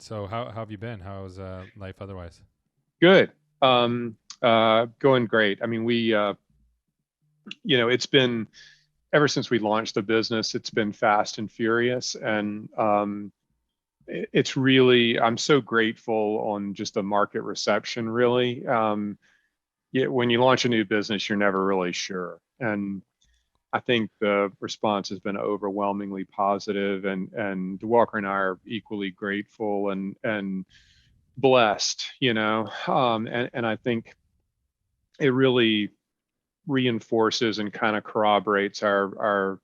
So how have you been? How's life otherwise? Good. Going great. I mean, it's been ever since we launched the business, it's been fast and furious. And it's really, I'm so grateful on just the market reception, really. When you launch a new business, you're never really sure. And I think the response has been overwhelmingly positive, and Walker and I are equally grateful and blessed, and I think it really reinforces and kind of corroborates our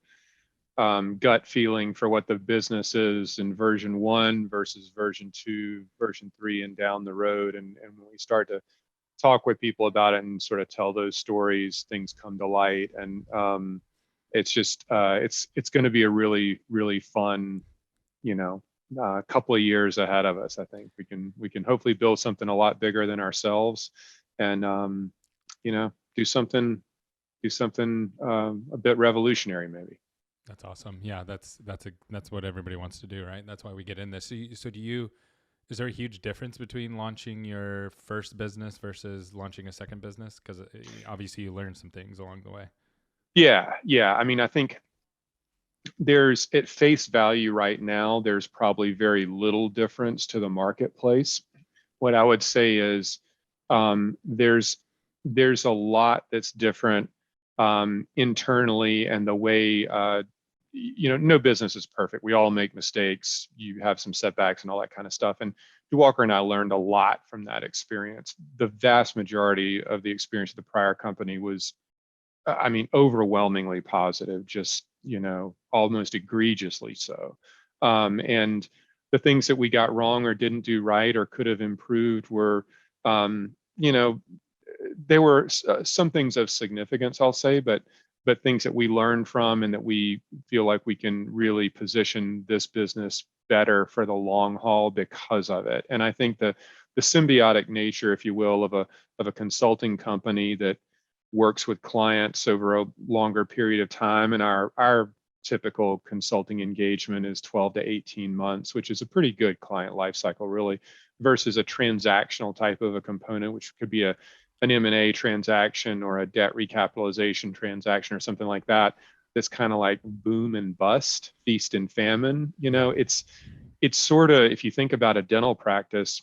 gut feeling for what the business is in version one versus version two, version three, and down the road. And when we start to talk with people about it and sort of tell those stories, things come to light. And it's just it's going to be a really fun, you know, couple of years ahead of us. I think we can hopefully build something a lot bigger than ourselves, and do something a bit revolutionary, maybe. That's awesome. Yeah, that's what everybody wants to do, right? That's why we get in this. So do you? Is there a huge difference between launching your first business versus launching a second business? Because obviously you learn some things along the way. Yeah. I mean, I think there's at face value right now, there's probably very little difference to the marketplace. What I would say is there's a lot that's different internally, and the way no business is perfect. We all make mistakes. You have some setbacks and all that kind of stuff. And Walker and I learned a lot from that experience. The vast majority of the experience of the prior company was, I mean, overwhelmingly positive, just, almost egregiously so. And the things that we got wrong or didn't do right or could have improved were, um, you know, there were some things of significance, I'll say, but things that we learned from and that we feel like we can really position this business better for the long haul because of it. And I think the symbiotic nature, if you will, of a consulting company that works with clients over a longer period of time, and our typical consulting engagement is 12 to 18 months, which is a pretty good client life cycle, really, versus a transactional type of a component, which could be an M&A transaction or a debt recapitalization transaction or something like that. That's kind of like boom and bust, feast and famine. Yeah. It's sort of, if you think about a dental practice,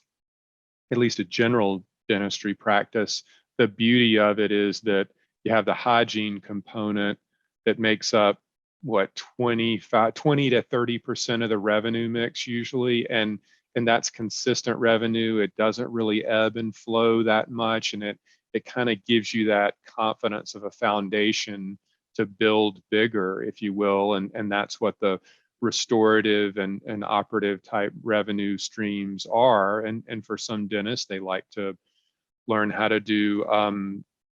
at least a general dentistry practice, the beauty of it is that you have the hygiene component that makes up what 20 to 30% of the revenue mix usually, and that's consistent revenue. It doesn't really ebb and flow that much, and it kind of gives you that confidence of a foundation to build bigger, if you will. And that's what the restorative and operative type revenue streams are. And for some dentists, they like to learn how to do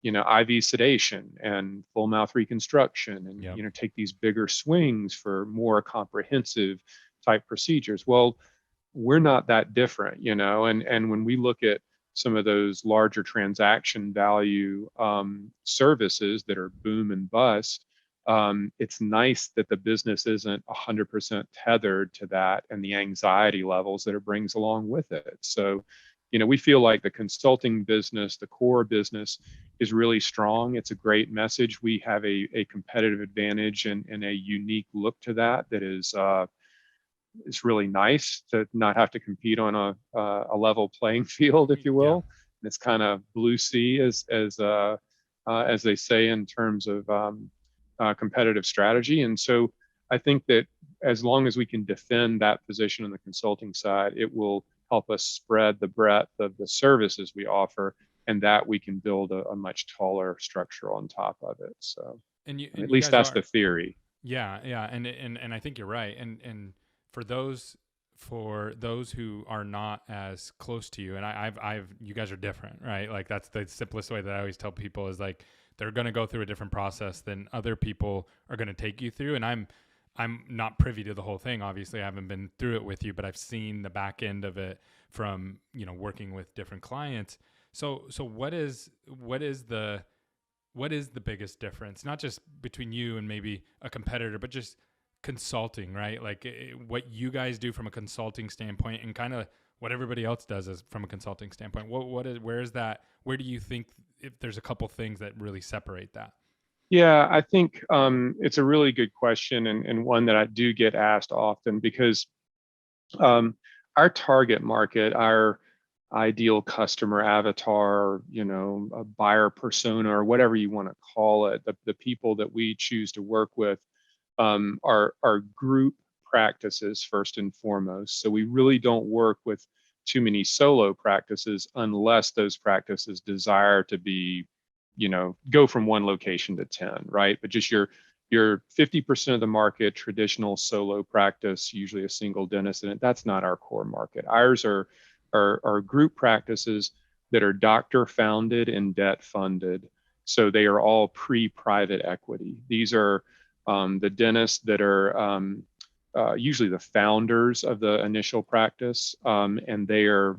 IV sedation and full mouth reconstruction, and Yep. take these bigger swings for more comprehensive type procedures. Well, we're not that different, and when we look at some of those larger transaction value services that are boom and bust, it's nice that the business isn't 100% tethered to that and the anxiety levels that it brings along with it. So, we feel like the consulting business, the core business, is really strong. It's a great message. We have a competitive advantage and a unique look to that is really nice to not have to compete on a level playing field, if you Yeah. will. And it's kind of blue sea, as they say, in terms of competitive strategy. And so I think that as long as we can defend that position on the consulting side, it will help us spread the breadth of the services we offer, and that we can build a much taller structure on top of it. So And you at and you least guys that's the are. theory. Yeah, and I think you're right. And for those who are not as close to you, and I've you guys are different, right? Like that's the simplest way that I always tell people is like they're going to go through a different process than other people are going to take you through. And I'm not privy to the whole thing. Obviously, I haven't been through it with you, but I've seen the back end of it from, working with different clients. So what is the biggest difference, not just between you and maybe a competitor, but just consulting, right? Like what you guys do from a consulting standpoint and kind of what everybody else does is from a consulting standpoint. Where do you think, if there's a couple things that really separate that? Yeah, I think it's a really good question, and one that I do get asked often, because our target market, our ideal customer avatar, a buyer persona, or whatever you want to call it, the people that we choose to work with are group practices first and foremost. So we really don't work with too many solo practices unless those practices desire to be, go from one location to 10, right? But just your 50% of the market, traditional solo practice, usually a single dentist, and that's not our core market. Ours are group practices that are doctor founded and debt funded. So they are all pre-private equity. These are the dentists that are usually the founders of the initial practice, and they are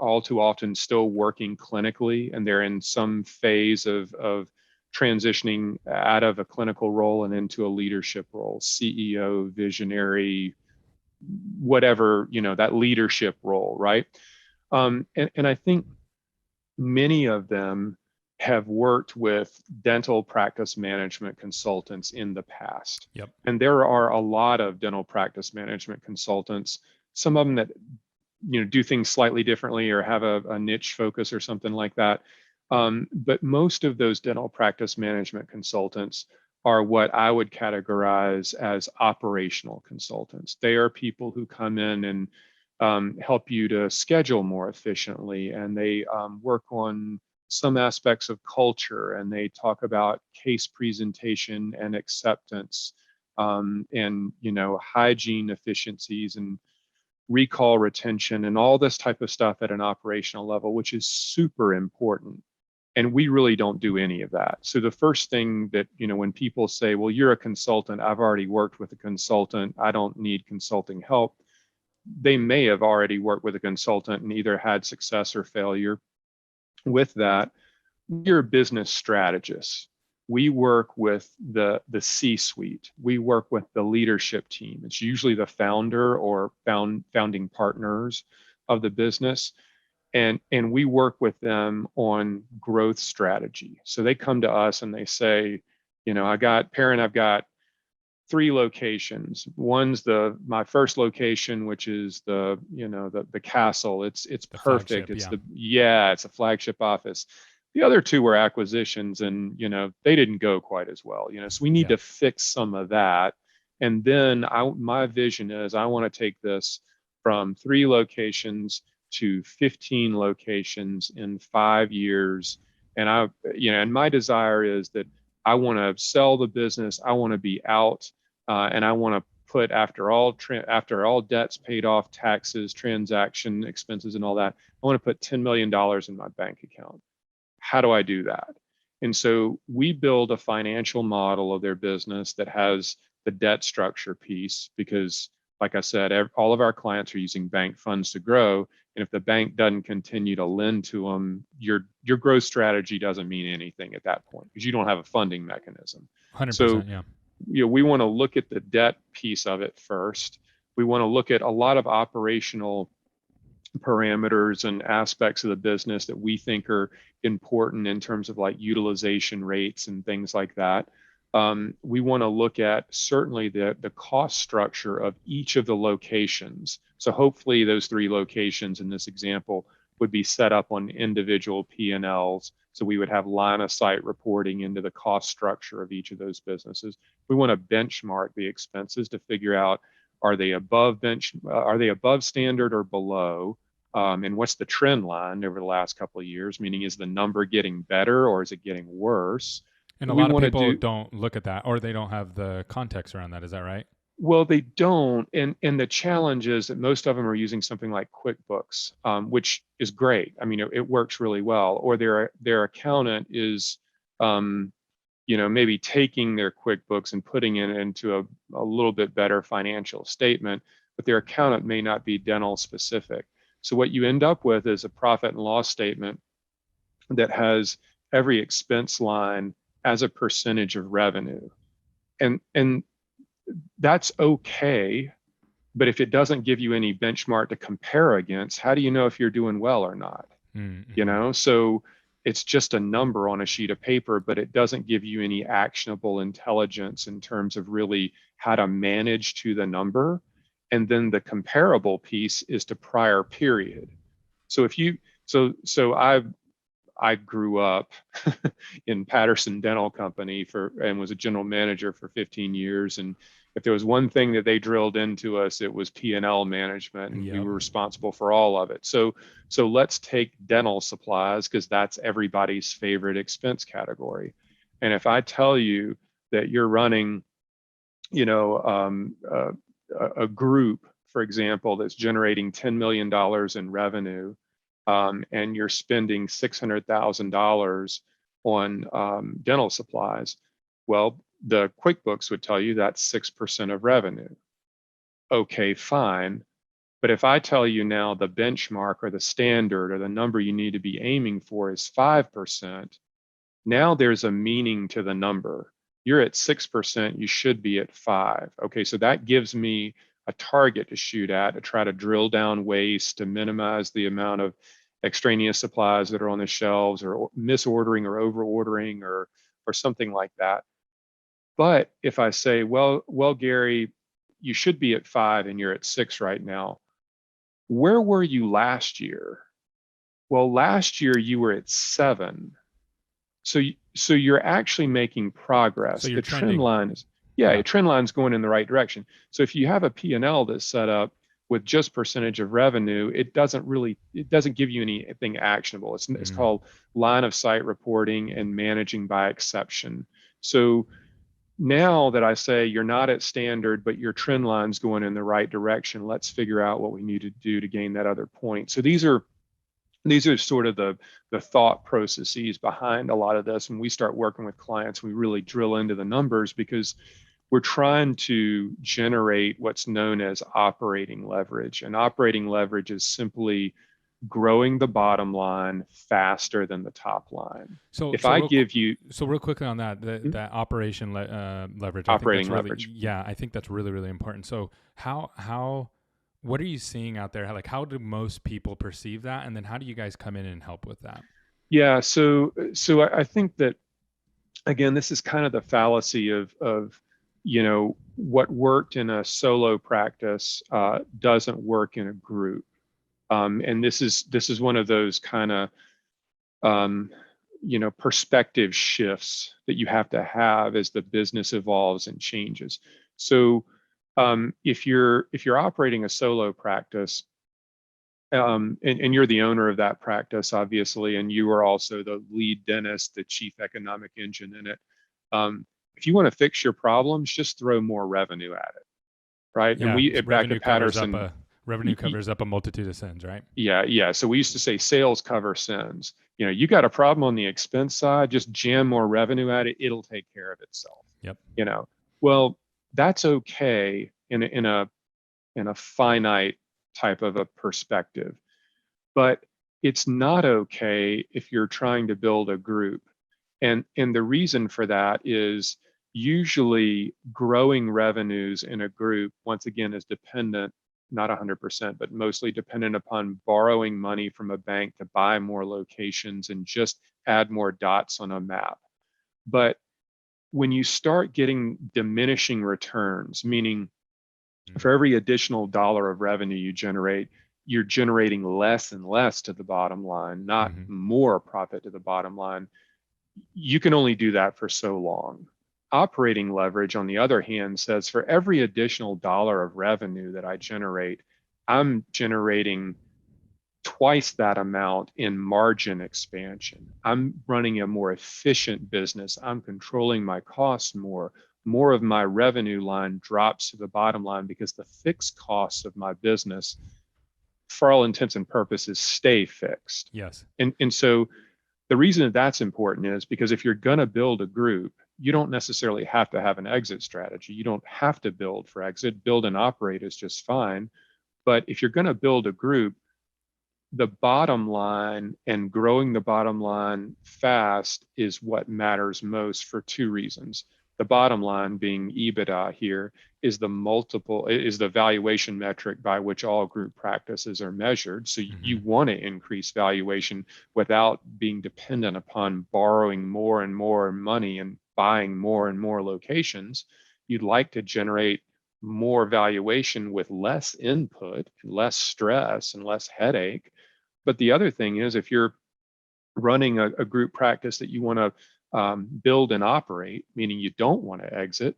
all too often still working clinically, and they're in some phase of transitioning out of a clinical role and into a leadership role, CEO, visionary, whatever, that leadership role, right? And I think many of them have worked with dental practice management consultants in the past. Yep. And there are a lot of dental practice management consultants, some of them that do things slightly differently or have a niche focus or something like that. But most of those dental practice management consultants are what I would categorize as operational consultants. They are people who come in and help you to schedule more efficiently, and they work on some aspects of culture, and they talk about case presentation and acceptance, and hygiene efficiencies and recall retention and all this type of stuff at an operational level, which is super important. And we really don't do any of that. So the first thing that, when people say, well, you're a consultant, I've already worked with a consultant, I don't need consulting help, they may have already worked with a consultant and either had success or failure with that. We're business strategists. We work with the C-suite. We work with the leadership team. It's usually the founder or founding partners of the business. And we work with them on growth strategy. So they come to us and they say, I've got 3 locations. One's my first location, which is the castle. It's perfect. It's it's a flagship office. The other 2 were acquisitions, and they didn't go quite as well. So we need to fix some of that. And then my vision is I want to take this from 3 locations to 15 locations in 5 years. And and my desire is that I want to sell the business. I want to be out, and I want to put, after all debts paid off, taxes, transaction expenses, and all that, I want to put $10 million in my bank account. How do I do that? And so we build a financial model of their business that has the debt structure piece, because, like I said, all of our clients are using bank funds to grow. And if the bank doesn't continue to lend to them, your growth strategy doesn't mean anything at that point, because you don't have a funding mechanism. 100%, so, yeah. We want to look at the debt piece of it first. We want to look at a lot of operational parameters and aspects of the business that we think are important in terms of like utilization rates and things like that. We want to look at certainly the cost structure of each of the locations. So hopefully those 3 locations in this example would be set up on individual P&Ls. So we would have line of sight reporting into the cost structure of each of those businesses. We want to benchmark the expenses to figure out, are they above standard or below? And what's the trend line over the last couple of years? Meaning, is the number getting better or is it getting worse? And a lot of people don't look at that, or they don't have the context around that. Is that right? Well, they don't. And the challenge is that most of them are using something like QuickBooks, which is great. I mean, it works really well. Or their accountant is, maybe taking their QuickBooks and putting it into a little bit better financial statement, but their accountant may not be dental specific. So what you end up with is a profit and loss statement that has every expense line as a percentage of revenue. And that's okay, But if it doesn't give you any benchmark to compare against, how do you know if you're doing well or not? Mm-hmm. So it's just a number on a sheet of paper, but it doesn't give you any actionable intelligence in terms of really how to manage to the number. And then the comparable piece is to prior period. So if you so I grew up in Patterson Dental Company and was a general manager for 15 years. And if there was one thing that they drilled into us, it was P&L management, and we Yep. were responsible for all of it. So let's take dental supplies, because that's everybody's favorite expense category. And if I tell you that you're running, a group, for example, that's generating $10 million in revenue, and you're spending $600,000 on dental supplies, well, the QuickBooks would tell you that's 6% of revenue. Okay, fine. But if I tell you now the benchmark or the standard or the number you need to be aiming for is 5%, now there's a meaning to the number. You're at 6%, you should be at 5. Okay, so that gives me a target to shoot at, to try to drill down waste, to minimize the amount of extraneous supplies that are on the shelves, or misordering or overordering, or something like that. But if I say, well, Gary, you should be at 5 and you're at 6 right now. Where were you last year? Well, last year you were at 7. So you're actually making progress. So you're The trend trending. line is, Yeah. trend line's going in the right direction. So if you have a P&L that's set up with just percentage of revenue, it doesn't give you anything actionable. It's called line of sight reporting and managing by exception. So now that I say you're not at standard, but your trend line's going in the right direction, let's figure out what we need to do to gain that other point. So these are sort of the thought processes behind a lot of this. When we start working with clients, we really drill into the numbers, because we're trying to generate what's known as operating leverage. And operating leverage is simply growing the bottom line faster than the top line. So real quickly on that, that operation leverage, I think operating that's really, leverage. yeah, I think that's really, really important. So what are you seeing out there? Like, how do most people perceive that? And then how do you guys come in and help with that? Yeah, so I think that, again, this is kind of the fallacy of what worked in a solo practice doesn't work in a group. And this is one of those kind of perspective shifts that you have to have as the business evolves and changes. So if you're operating a solo practice, and you're the owner of that practice, obviously, and you are also the lead dentist, the chief economic engine in it. If you want to fix your problems, just throw more revenue at it, right? Yeah, and back at Patterson, revenue covers up a multitude of sins, right? Yeah. So we used to say sales cover sins. You got a problem on the expense side, just jam more revenue at it; it'll take care of itself. Yep. Well, that's okay in a finite type of a perspective, but it's not okay if you're trying to build a group. And the reason for that is usually growing revenues in a group, once again, is dependent, not 100%, but mostly dependent upon borrowing money from a bank to buy more locations and just add more dots on a map. But when you start getting diminishing returns, meaning for every additional dollar of revenue you generate, you're generating less and less to the bottom line, not more profit to the bottom line, you can only do that for so long. Operating leverage, on the other hand, says for every additional dollar of revenue that I generate, I'm generating twice that amount in margin expansion. I'm running a more efficient business. I'm controlling my costs more. More of my revenue line drops to the bottom line because the fixed costs of my business, for all intents and purposes, stay fixed. Yes. And so the reason that that's important is because if you're going to build a group, you don't necessarily have to have an exit strategy. You don't have to build for exit. Build and operate is just fine. But if you're going to build a group, the bottom line and growing the bottom line fast is what matters most for two reasons. The bottom line being EBITDA here is the valuation metric by which all group practices are measured. So you want to increase valuation without being dependent upon borrowing more and more money and buying more and more locations. You'd like to generate more valuation with less input, less stress, and less headache. But the other thing is, if you're running a group practice that you want to build and operate, meaning you don't want to exit,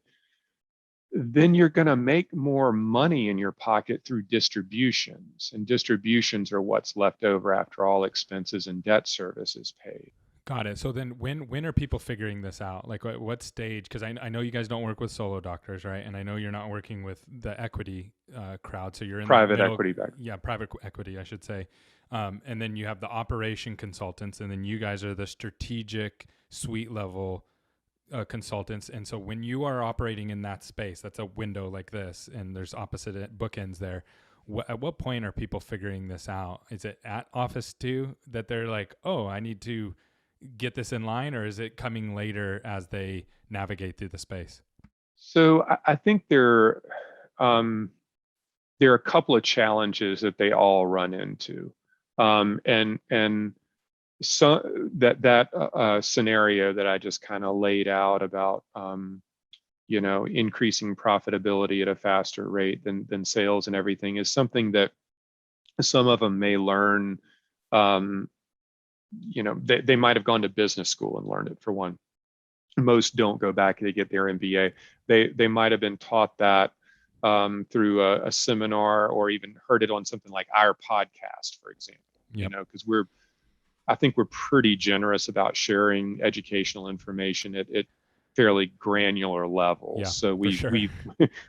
then you're going to make more money in your pocket through distributions. And distributions are what's left over after all expenses and debt service is paid. Got it. So then when are people figuring this out? Like what stage? Because I know you guys don't work with solo doctors, right? And I know you're not working with the equity crowd. So you're in private equity back. Yeah, private equity, I should say. And then you have the operation consultants, and then you guys are the strategic suite level consultants. And so when you are operating in that space, that's a window like this, and there's opposite bookends there. At what point are people figuring this out? Is it at office 2 that they're like, oh, I need to get this in line, or is it coming later as they navigate through the space? So I think there are a couple of challenges that they all run into. And so that scenario that I just kind of laid out about increasing profitability at a faster rate than sales and everything is something that some of them may learn. They might have gone to business school and learned it, for one. Most don't go back, they get their MBA. They might have been taught that through a seminar, or even heard it on something like our podcast, for example. Yep. Because I think we're pretty generous about sharing educational information at fairly granular levels. Yeah, so we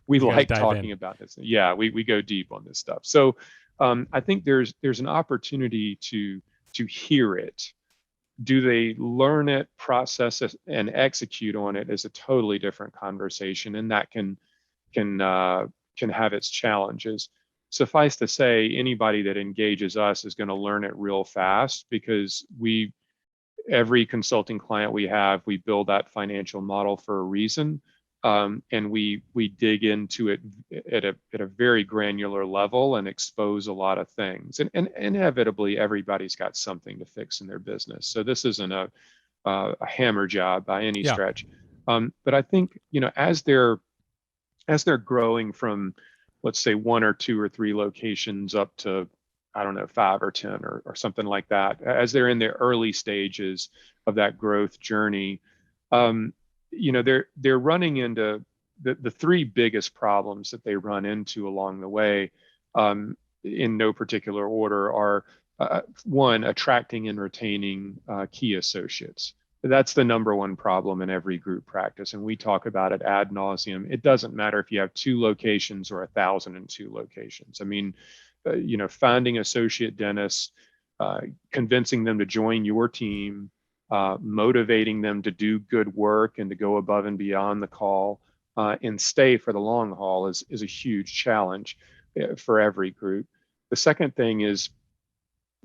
we like talking about this. Yeah, we go deep on this stuff. So I think there's an opportunity to hear it. Do they learn it, process it, and execute on it is a totally different conversation, and that can have its challenges. Suffice to say, anybody that engages us is going to learn it real fast, because every consulting client we have, we build that financial model for a reason, and we dig into it at a very granular level and expose a lot of things. And inevitably, everybody's got something to fix in their business. So this isn't a hammer job by any stretch. But I think as they're growing from, let's say, 1 or 2 or 3 locations up to, I don't know, 5 or 10 or something like that, as they're in the early stages of that growth journey, they're running into the 3 biggest problems that they run into along the way, in no particular order, are 1, attracting and retaining key associates. That's the number 1 problem in every group practice, and we talk about it ad nauseum. It doesn't matter if you have 2 locations or 1,002 locations. I mean, finding associate dentists, convincing them to join your team, motivating them to do good work and to go above and beyond the call, and stay for the long haul is a huge challenge for every group. The second thing is,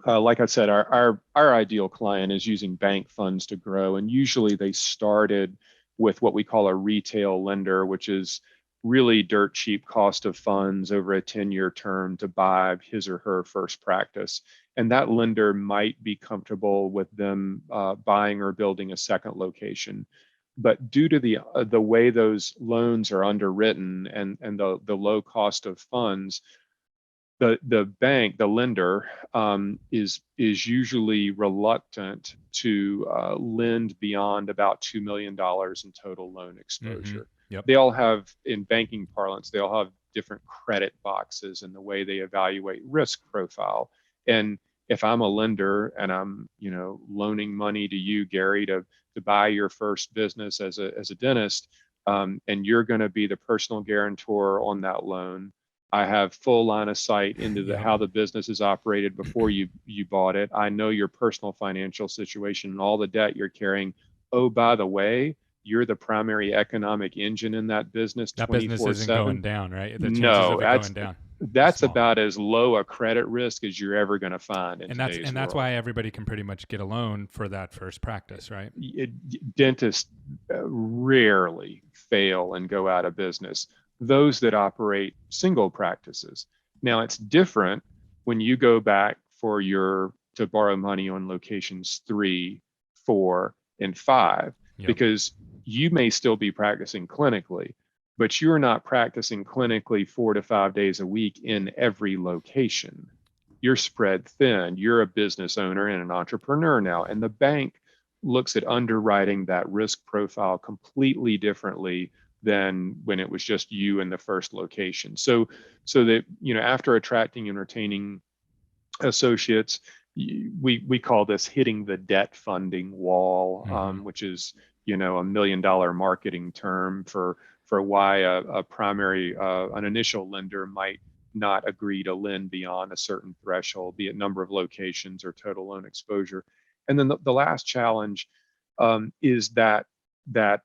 like I said, our ideal client is using bank funds to grow, and usually they started with what we call a retail lender, which is really dirt cheap cost of funds over a 10-year term to buy his or her first practice. And that lender might be comfortable with them buying or building a second location. But due to the way those loans are underwritten and the low cost of funds, the bank, the lender, is usually reluctant to lend beyond about $2 million in total loan exposure. Mm-hmm. Yep. They all have, in banking parlance, they all have different credit boxes in the way they evaluate risk profile. And if I'm a lender and I'm loaning money to you, Gary, to buy your first business as a dentist, and you're going to be the personal guarantor on that loan, I have full line of sight into how the business is operated before you bought it. I know your personal financial situation and all the debt you're carrying. Oh, by the way, you're the primary economic engine in that business. That business isn't going down, right? The chances no, of it going down. that's small. about as low a credit risk as you're ever going to find in And today's that's world. why everybody can pretty much get a loan for that first practice, right? Dentists rarely fail and go out of business. Those that operate single practices. Now it's different when you go back to borrow money on locations 3, 4, and 5, Yep. because you may still be practicing clinically, but you're not practicing clinically 4 to 5 days a week in every location. You're spread thin. You're a business owner and an entrepreneur now, and the bank looks at underwriting that risk profile completely differently than when it was just you in the first location. So that, after attracting and retaining associates, we call this hitting the debt funding wall, which is, $1 million marketing term for why a primary, an initial lender might not agree to lend beyond a certain threshold, be it number of locations or total loan exposure. And then the last challenge is that that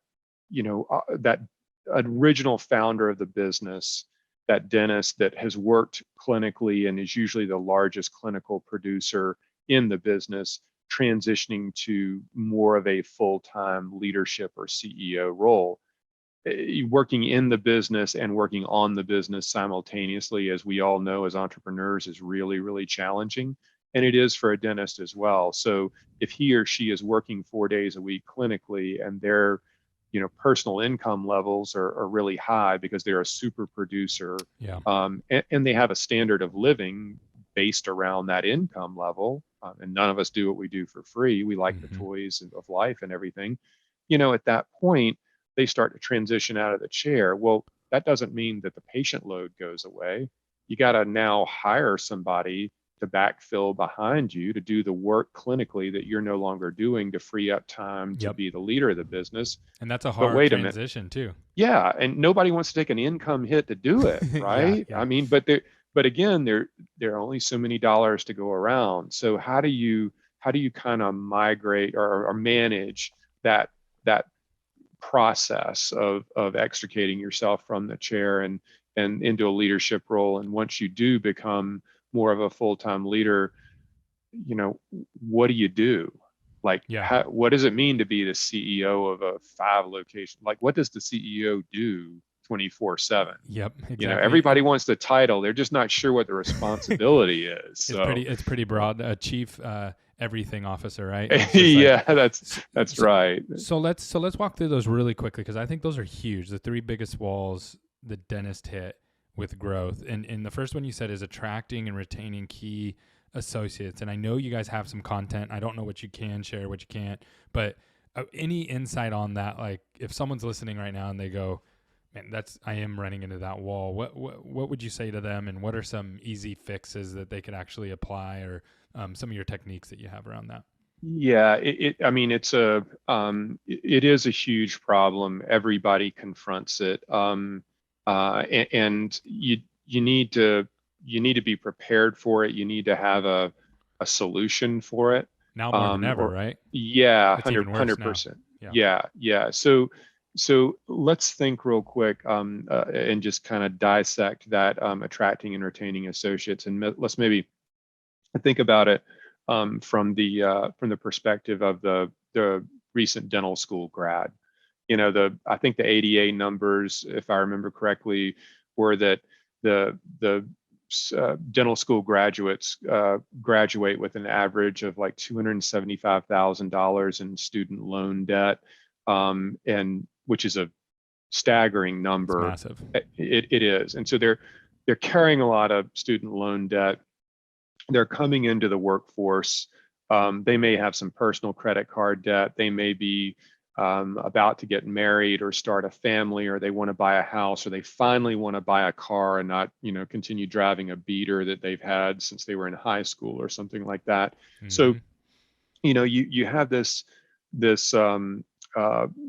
original founder of the business, that dentist that has worked clinically and is usually the largest clinical producer in the business, transitioning to more of a full-time leadership or CEO role. Working in the business and working on the business simultaneously, as we all know as entrepreneurs, is really, really challenging. And it is for a dentist as well. So if he or she is working 4 days a week clinically and their personal income levels are really high because they're a super producer, Yeah. And they have a standard of living based around that income level, and none of us do what we do for free. We like the toys of life and everything. At that point, they start to transition out of the chair. Well, that doesn't mean that the patient load goes away. You got to now hire somebody to backfill behind you to do the work clinically that you're no longer doing, to free up time to be the leader of the business. And that's a But hard wait a minute. transition too. Yeah, and nobody wants to take an income hit to do it, right? Yeah. I mean, but again, there are only so many dollars to go around. So how do you kind of migrate or manage that process of extricating yourself from the chair and into a leadership role? And once you do become more of a full-time leader, what do you do? Like, what does it mean to be the CEO of a 5 location? Like, what does the CEO do 24/7? Yep, exactly. Everybody wants the title. They're just not sure what the responsibility is. So it's pretty broad. Chief everything officer, right? Yeah, that's right. So let's walk through those really quickly, because I think those are huge. The 3 biggest walls the dentist hit with growth. And the first one you said is attracting and retaining key associates. And I know you guys have some content. I don't know what you can share, what you can't, but any insight on that? Like, if someone's listening right now and they go, man, I am running into that wall, what would you say to them? And what are some easy fixes that they could actually apply, or some of your techniques that you have around that? Yeah, I mean, it is a huge problem. Everybody confronts it. And you need to be prepared for it. You need to have a solution for it. Now more than ever, right? Yeah, It's even worse 100%. now. Yeah. So let's think real quick, and just kind of dissect that, attracting and retaining associates, and let's maybe think about it from the perspective of the recent dental school grad. I think the ADA numbers, if I remember correctly, were that the dental school graduates graduate with an average of like $275,000 in student loan debt, and which is a staggering number. It's massive. It is, and so they're carrying a lot of student loan debt. They're coming into the workforce. They may have some personal credit card debt. They may be about to get married or start a family, or they want to buy a house, or they finally want to buy a car and not, continue driving a beater that they've had since they were in high school or something like that. So, you have this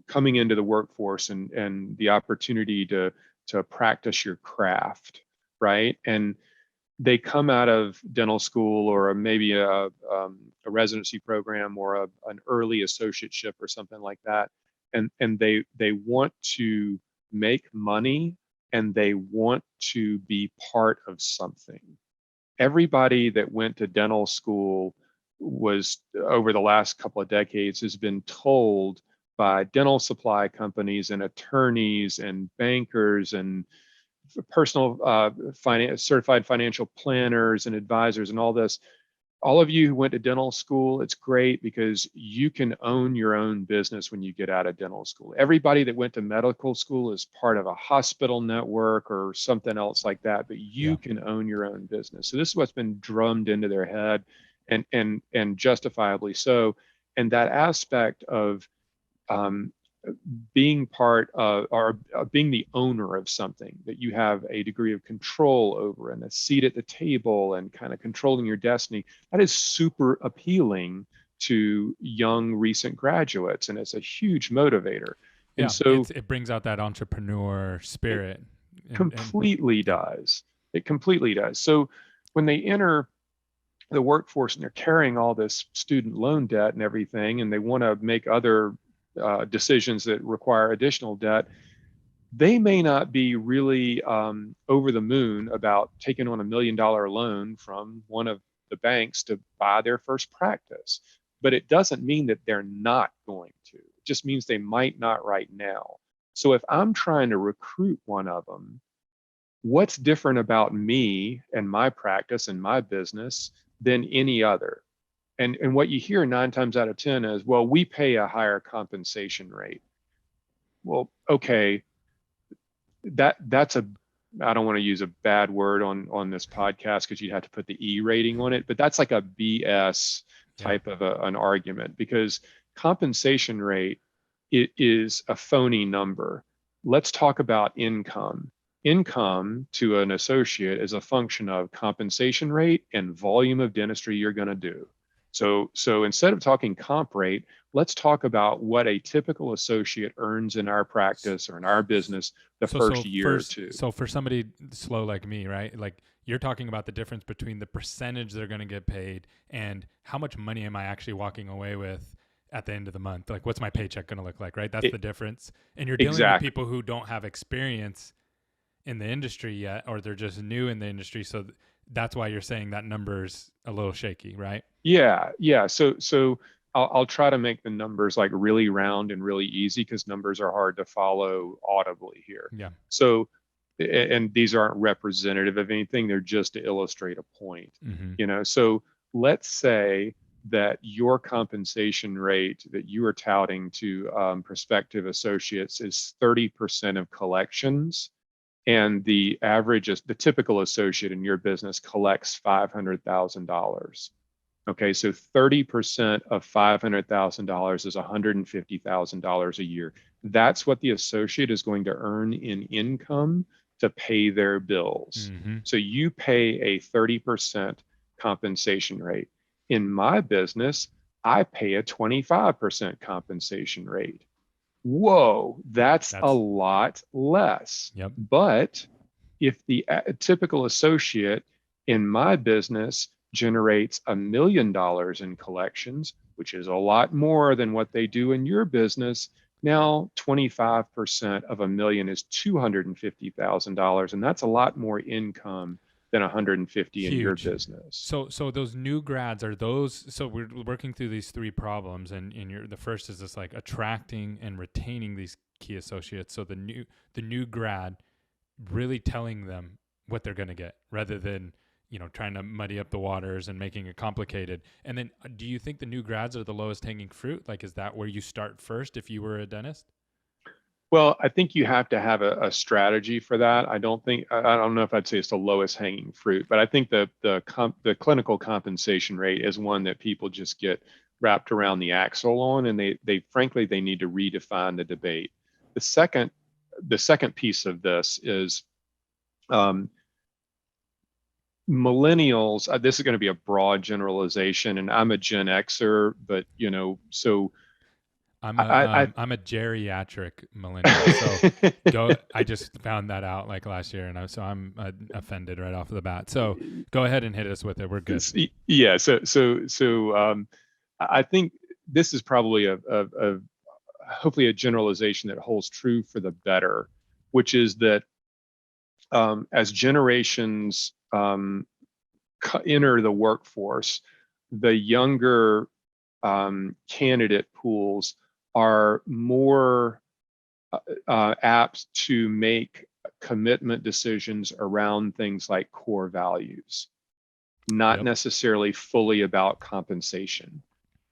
coming into the workforce and the opportunity to practice your craft, right? And they come out of dental school, or maybe a residency program, or an early associateship or something like that, and they want to make money and they want to be part of something. Everybody that went to dental school was, over the last couple of decades, has been told by dental supply companies and attorneys and bankers and personal certified financial planners and advisors and all this. All of you who went to dental school, it's great because you can own your own business when you get out of dental school. Everybody that went to medical school is part of a hospital network or something else like that, but you can own your own business. So this is what's been drummed into their head, and justifiably so. And that aspect of being part of, or being the owner of something that you have a degree of control over and a seat at the table and kind of controlling your destiny, that is super appealing to young recent graduates, and it's a huge motivator. Yeah, and so it brings out that entrepreneur spirit. Completely does. It completely does. So when they enter the workforce and they're carrying all this student loan debt and everything, and they want to make other decisions that require additional debt, they may not be really over the moon about taking on $1 million loan from one of the banks to buy their first practice. But it doesn't mean that they're not going to. It just means they might not right now. So if I'm trying to recruit one of them, what's different about me and my practice and my business than any other? And what you hear 9 times out of 10 is, well, we pay a higher compensation rate. Well, okay, that's a, I don't want to use a bad word on this podcast because you'd have to put the E rating on it, but that's like a BS type of an argument, because compensation rate is a phony number. Let's talk about income. Income to an associate is a function of compensation rate and volume of dentistry you're going to do. So instead of talking comp rate, let's talk about what a typical associate earns in our practice or in our business the first year or two. So for somebody slow like me, right? Like, you're talking about the difference between the percentage they're going to get paid and how much money am I actually walking away with at the end of the month? Like, what's my paycheck going to look like, right? That's the difference. And you're dealing with people who don't have experience in the industry yet, or they're just new in the industry. So that's why you're saying that number's a little shaky, right? Yeah. So I'll try to make the numbers like really round and really easy, because numbers are hard to follow audibly here. Yeah. So, and these aren't representative of anything; they're just to illustrate a point. Mm-hmm. So let's say that your compensation rate that you are touting to prospective associates is 30% of collections, and the average is, the typical associate in your business collects $500,000. Okay, so 30% of $500,000 is $150,000 a year. That's what the associate is going to earn in income to pay their bills. Mm-hmm. So you pay a 30% compensation rate. In my business, I pay a 25% compensation rate. Whoa, that's a lot less. Yep. But if the typical associate in my business generates $1 million in collections, which is a lot more than what they do in your business, now 25% of $1 million is $250,000, and that's a lot more income than 150 in your business. So those new grads, are those, so we're working through these 3 problems, and the first is this, like, attracting and retaining these key associates. So the new grad, really telling them what they're going to get, rather than trying to muddy up the waters and making it complicated. And then, do you think the new grads are the lowest hanging fruit? Like, is that where you start first if you were a dentist? Well, I think you have to have a strategy for that. I don't know if I'd say it's the lowest hanging fruit, but I think the clinical compensation rate is one that people just get wrapped around the axle on, and they frankly, they need to redefine the debate. The second piece of this is millennials. This is going to be a broad generalization, and I'm a Gen Xer, but so I'm a geriatric millennial. So I just found that out like last year, and I'm offended right off the bat. So go ahead and hit us with it. We're good. Yeah. So I think this is probably hopefully a generalization that holds true for the better, which is that as generations enter the workforce, the younger candidate pools are more apt to make commitment decisions around things like core values, not necessarily fully about compensation.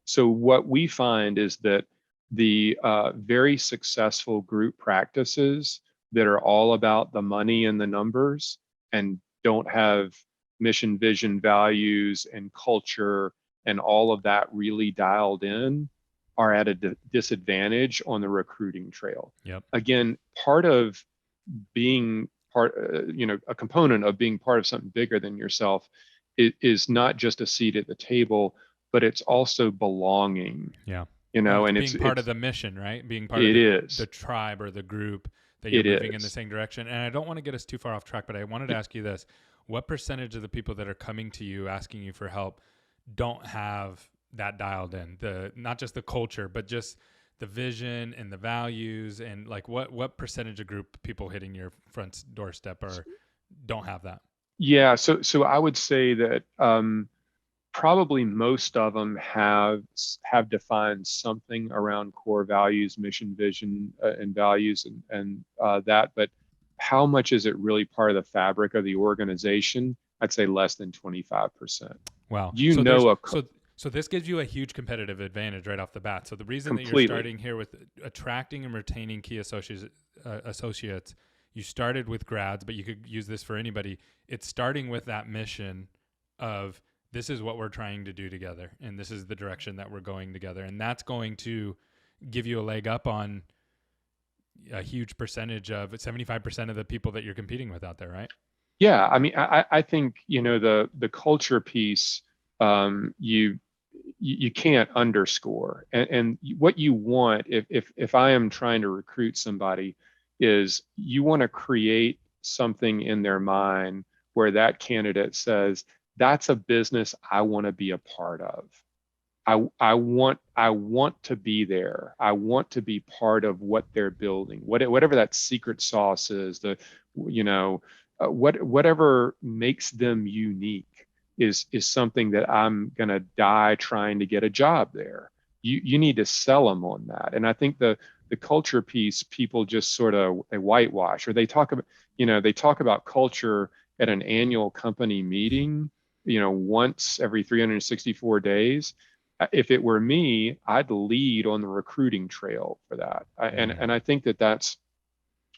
So what we find is that the very successful group practices that are all about the money and the numbers and don't have mission, vision, values, and culture and all of that really dialed in are at a disadvantage on the recruiting trail. Yep. Again, part of being a component of being part of something bigger than yourself is not just a seat at the table, but it's also belonging. Yeah. And it's being part of the mission, right? Being part of the tribe or the group that you're moving in the same direction. And I don't want to get us too far off track, but I wanted to ask you this. What percentage of the people that are coming to you asking you for help don't have that dialed in? Not just the culture, but just the vision and the values, and like what percentage of group people hitting your front doorstep don't have that? Yeah, so I would say that probably most of them have defined something around core values, mission, vision, and values, and that. But how much is it really part of the fabric of the organization? I'd say less than 25%. Wow. So this gives you a huge competitive advantage right off the bat. So the reason that you're starting here with attracting and retaining key associates, you started with grads, but you could use this for anybody. It's starting with that mission of this is what we're trying to do together, and this is the direction that we're going together. And that's going to give you a leg up on a huge percentage of 75% of the people that you're competing with out there, right? Yeah. I mean, I think, the culture piece, you can't underscore. And what you want, if I am trying to recruit somebody, is you want to create something in their mind where that candidate says, that's a business I want to be a part of. I want to be there. I want to be part of what they're building. Whatever that secret sauce is, whatever makes them unique is something that I'm going to die trying to get a job there. You need to sell them on that. And I think the culture piece, people just sort of they whitewash, or they talk about culture at an annual company meeting, once every 364 days. If it were me, I'd lead on the recruiting trail for that. And I think that that's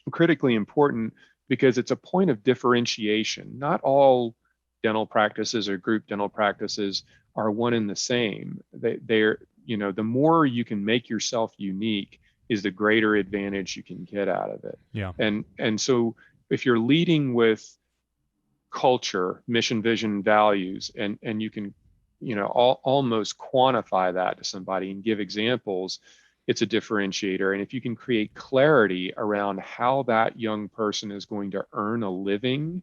critically important because it's a point of differentiation. Not all dental practices or group dental practices are one and the same. They're the more you can make yourself unique is the greater advantage you can get out of it. Yeah. And so if you're leading with culture, mission, vision, values, and you can, almost quantify that to somebody and give examples, it's a differentiator. And if you can create clarity around how that young person is going to earn a living,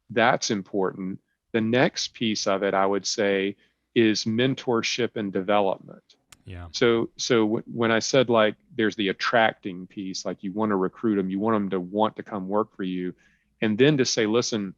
that's important. The next piece of it, I would say, is mentorship and development. Yeah. So when I said like there's the attracting piece, like you want to recruit them, you want them to want to come work for you, and then to say, listen,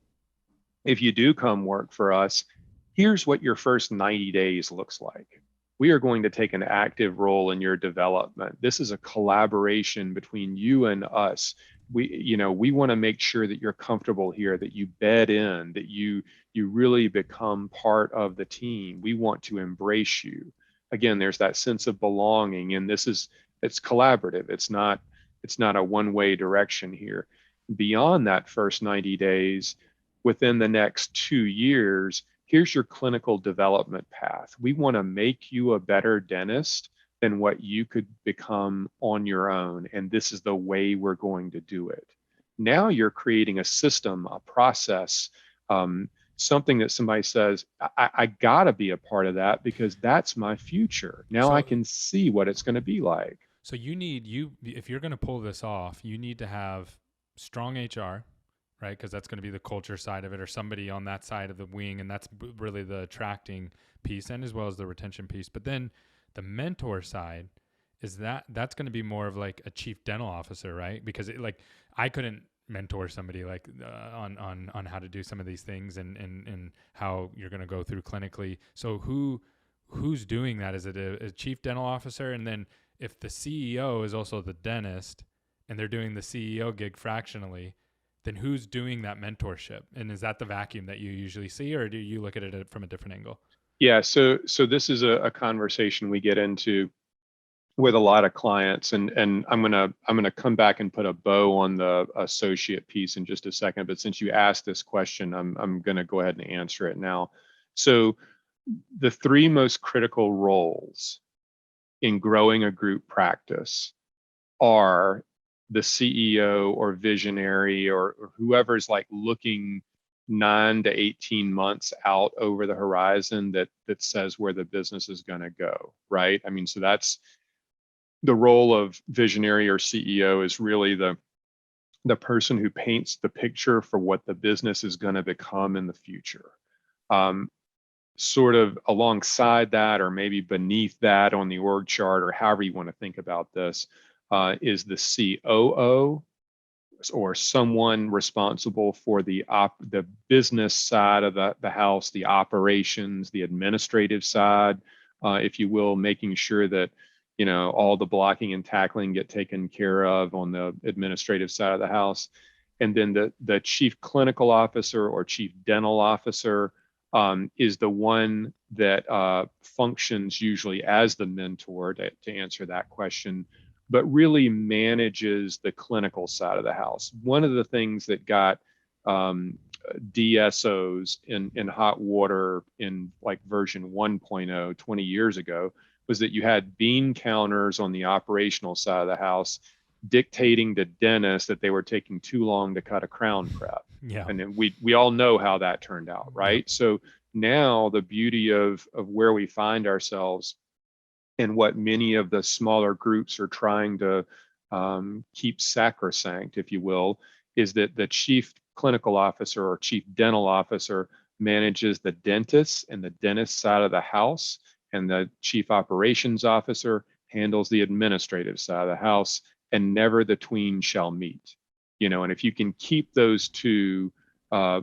if you do come work for us, here's what your first 90 days looks like. We are going to take an active role in your development. This is a collaboration between you and us. We want to make sure that you're comfortable here, that you bed in, that you really become part of the team. We want to embrace you. Again, there's that sense of belonging, and it's collaborative. It's not a one-way direction here. Beyond that first 90 days, within the next 2 years, here's your clinical development path. We want to make you a better dentist than what you could become on your own. And this is the way we're going to do it. Now you're creating a system, a process, something that somebody says, I got to be a part of that because that's my future. Now I can see what it's going to be like. So if you're going to pull this off, you need to have strong HR, right? Because that's going to be the culture side of it, or somebody on that side of the wing. And that's really the attracting piece, and as well as the retention piece. But then the mentor side is that's going to be more of like a chief dental officer, right? Because I couldn't mentor somebody like on how to do some of these things and how you're going to go through clinically. So who's doing that? Is it a chief dental officer? And then if the CEO is also the dentist and they're doing the CEO gig fractionally, then who's doing that mentorship? And is that the vacuum that you usually see, or do you look at it from a different angle? Yeah, so this is a conversation we get into with a lot of clients, and I'm gonna come back and put a bow on the associate piece in just a second. But since you asked this question, I'm gonna go ahead and answer it now. So the three most critical roles in growing a group practice are the CEO or visionary or whoever's like looking 9 to 18 months out over the horizon that says where the business is going to go, right? I mean, so that's the role of visionary or CEO, is really the person who paints the picture for what the business is going to become in the future. Sort of alongside that, or maybe beneath that on the org chart, or however you want to think about this, is the COO, or someone responsible for the business side of the house, the operations, the administrative side, if you will, making sure that all the blocking and tackling get taken care of on the administrative side of the house. And then the chief clinical officer or chief dental officer is the one that functions usually as the mentor, to answer that question, but really manages the clinical side of the house. One of the things that got DSOs in hot water in like version 1.0 20 years ago was that you had bean counters on the operational side of the house dictating to dentists that they were taking too long to cut a crown prep. Yeah. And then we all know how that turned out, right? Yep. So now the beauty of where we find ourselves and what many of the smaller groups are trying to keep sacrosanct, if you will, is that the chief clinical officer or chief dental officer manages the dentist and the dentist side of the house, and the chief operations officer handles the administrative side of the house, and never the twain shall meet. And if you can keep those two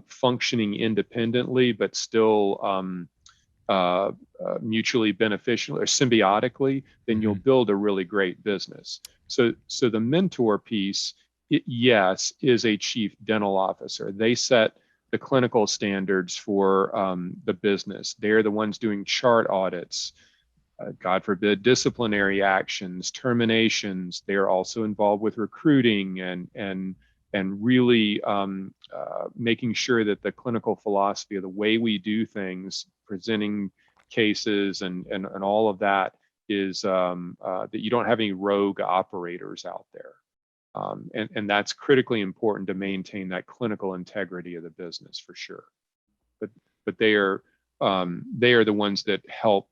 functioning independently, but still mutually beneficial or symbiotically, then you'll build a really great business. So the mentor piece, yes, is a chief dental officer. They set the clinical standards for the business. They're the ones doing chart audits, God forbid, disciplinary actions, terminations. They're also involved with recruiting and really making sure that the clinical philosophy of the way we do things, presenting cases and all of that, is that you don't have any rogue operators out there. And that's critically important to maintain that clinical integrity of the business, for sure. But they are the ones that help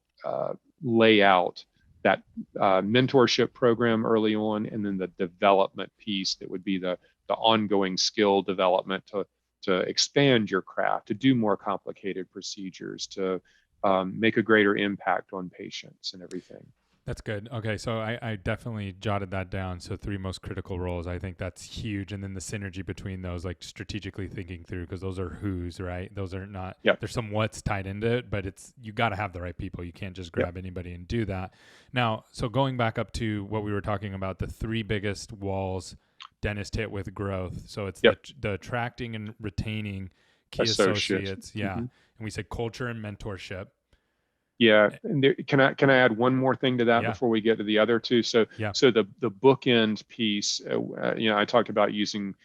lay out that mentorship program early on, and then the development piece that would be the ongoing skill development to expand your craft, to do more complicated procedures, to make a greater impact on patients and everything. That's good. Okay, so I definitely jotted that down. So 3 most critical roles. I think that's huge. And then the synergy between those, like strategically thinking through, because those are who's, right? Those are not, there's some what's tied into it, but you got to have the right people. You can't just grab anybody and do that. Now, so going back up to what we were talking about, the 3 biggest walls dentists hit with growth. So it's the attracting and retaining key associates. Yeah. Mm-hmm. And we said culture and mentorship. Yeah, and can I add one more thing to that before we get to the other two? So the bookend piece, I talked about using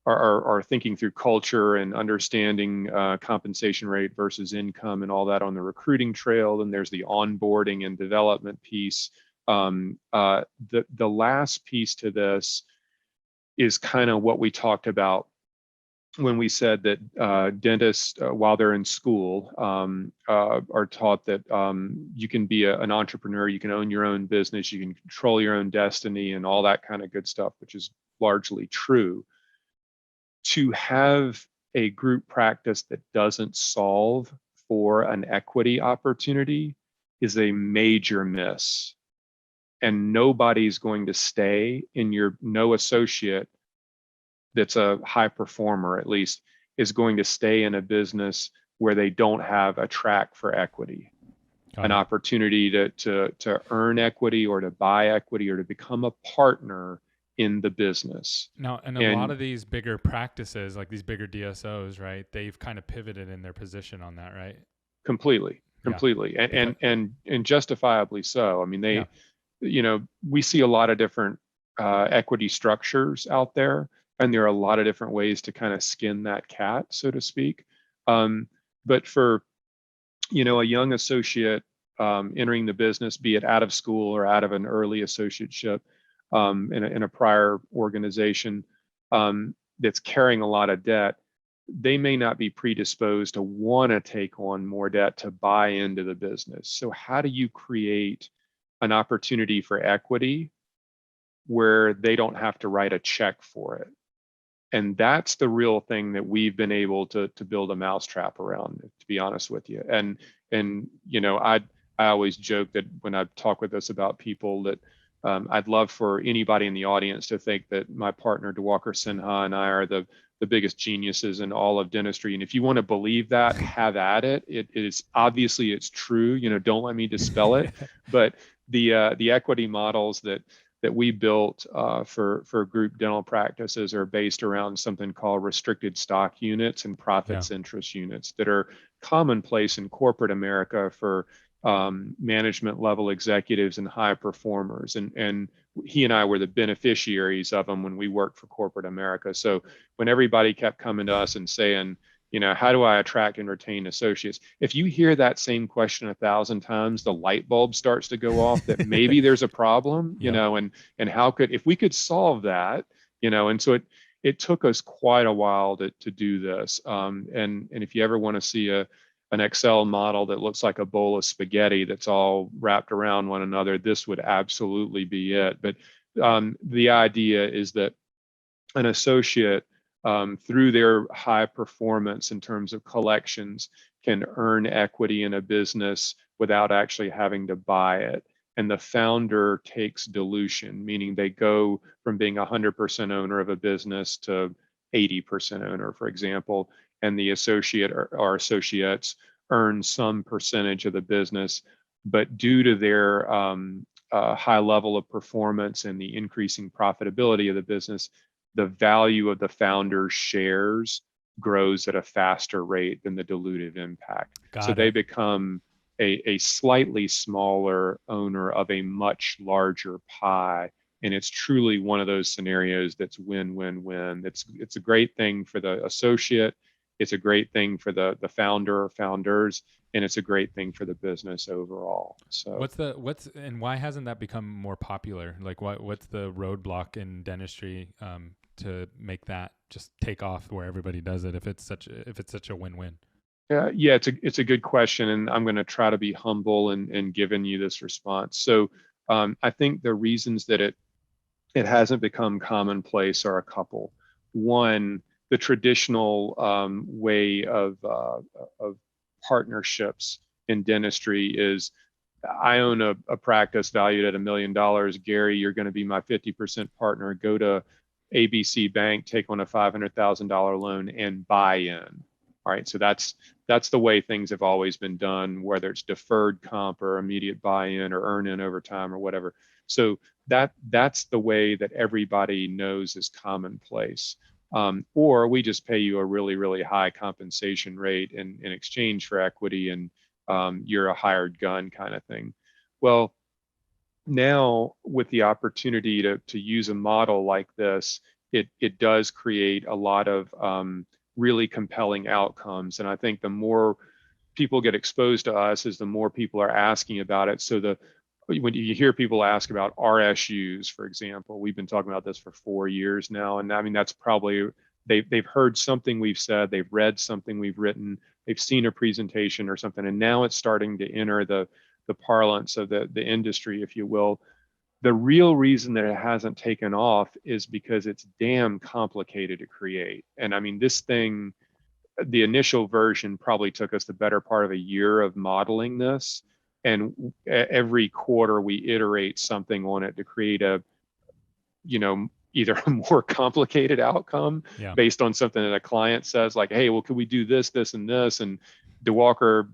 our thinking through culture and understanding compensation rate versus income and all that on the recruiting trail. And there's the onboarding and development piece. The last piece to this is kind of what we talked about when we said that dentists, while they're in school, are taught that you can be an entrepreneur, you can own your own business, you can control your own destiny and all that kind of good stuff, which is largely true. To have a group practice that doesn't solve for an equity opportunity is a major miss. And nobody's going to stay in no associate that's a high performer, at least, is going to stay in a business where they don't have a track for equity, an opportunity to earn equity or to buy equity or to become a partner in the business. Now, and a lot of these bigger practices, like these bigger DSOs, right? They've kind of pivoted in their position on that, right? Completely, Yeah. and justifiably so. I mean, they, we see a lot of different equity structures out there, and there are a lot of different ways to kind of skin that cat, so to speak. But for, a young associate entering the business, be it out of school or out of an early associateship in a prior organization that's carrying a lot of debt, they may not be predisposed to want to take on more debt to buy into the business. So how do you create an opportunity for equity where they don't have to write a check for it? And that's the real thing that we've been able to build a mousetrap around, to be honest with you. And I always joke that when I talk with us about people that I'd love for anybody in the audience to think that my partner Diwakar Sinha and I are the biggest geniuses in all of dentistry. And if you want to believe that, have at it. It is obviously it's true. Don't let me dispel it. But the equity models that we built for group dental practices are based around something called restricted stock units and profits interest units that are commonplace in corporate America for management level executives and high performers. And he and I were the beneficiaries of them when we worked for corporate America. So when everybody kept coming to us and saying, how do I attract and retain associates? If you hear that same question 1,000 times, the light bulb starts to go off that maybe there's a problem, and how if we could solve that, and so it took us quite a while to do this. And if you ever want to see an Excel model that looks like a bowl of spaghetti that's all wrapped around one another, this would absolutely be it. But the idea is that an associate, through their high performance in terms of collections, can earn equity in a business without actually having to buy it. And the founder takes dilution, meaning they go from being 100% owner of a business to 80% owner, for example, and the associate or associates earn some percentage of the business. But due to their high level of performance and the increasing profitability of the business, the value of the founder's shares grows at a faster rate than the dilutive impact. So they become a slightly smaller owner of a much larger pie. And it's truly one of those scenarios that's win-win-win. It's a great thing for the associate. It's a great thing for the founder or founders, and it's a great thing for the business overall. So and why hasn't that become more popular? Like what's the roadblock in dentistry to make that just take off where everybody does it if it's such a win-win? Yeah, it's a good question, and I'm going to try to be humble in giving you this response. So I think the reasons that it hasn't become commonplace are a couple. One, the traditional way of partnerships in dentistry is, I own a practice valued at $1 million. Gary, you're going to be my 50% partner. Go to ABC Bank, take on a $500,000 loan and buy in. All right, so that's the way things have always been done, whether it's deferred comp or immediate buy-in or earn in over time or whatever. So that's the way that everybody knows is commonplace. Or we just pay you a really, really high compensation rate in exchange for equity, and you're a hired gun kind of thing. Well, now with the opportunity to use a model like this, it does create a lot of really compelling outcomes. And I think the more people get exposed to us is the more people are asking about it. So when you hear people ask about RSUs, for example, we've been talking about this for 4 years now. And I mean, that's probably, they've heard something we've said, they've read something we've written, they've seen a presentation or something, and now it's starting to enter the parlance of the industry, if you will. The real reason that it hasn't taken off is because it's damn complicated to create. And I mean, this thing, the initial version probably took us the better part of a year of modeling this. And every quarter we iterate something on it to create a either a more complicated outcome Yeah. based on something that a client says, like, hey, well, could we do this, this, and this? And DeWalker,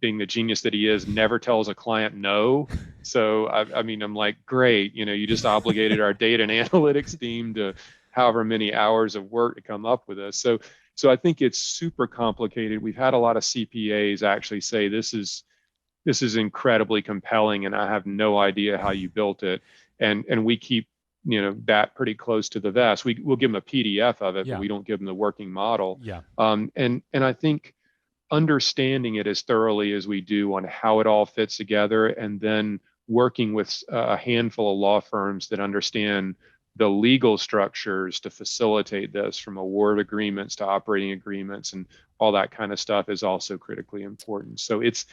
being the genius that he is, never tells a client no. So I mean, I'm like, great, you just obligated our data and analytics team to however many hours of work to come up with this. So I think it's super complicated. We've had a lot of CPAs actually say this is incredibly compelling, and I have no idea how you built it. And we keep that pretty close to the vest. We'll give them a PDF of it, but we don't give them the working model. Yeah. And I think understanding it as thoroughly as we do on how it all fits together, and then working with a handful of law firms that understand the legal structures to facilitate this, from award agreements to operating agreements and all that kind of stuff, is also critically important. So it's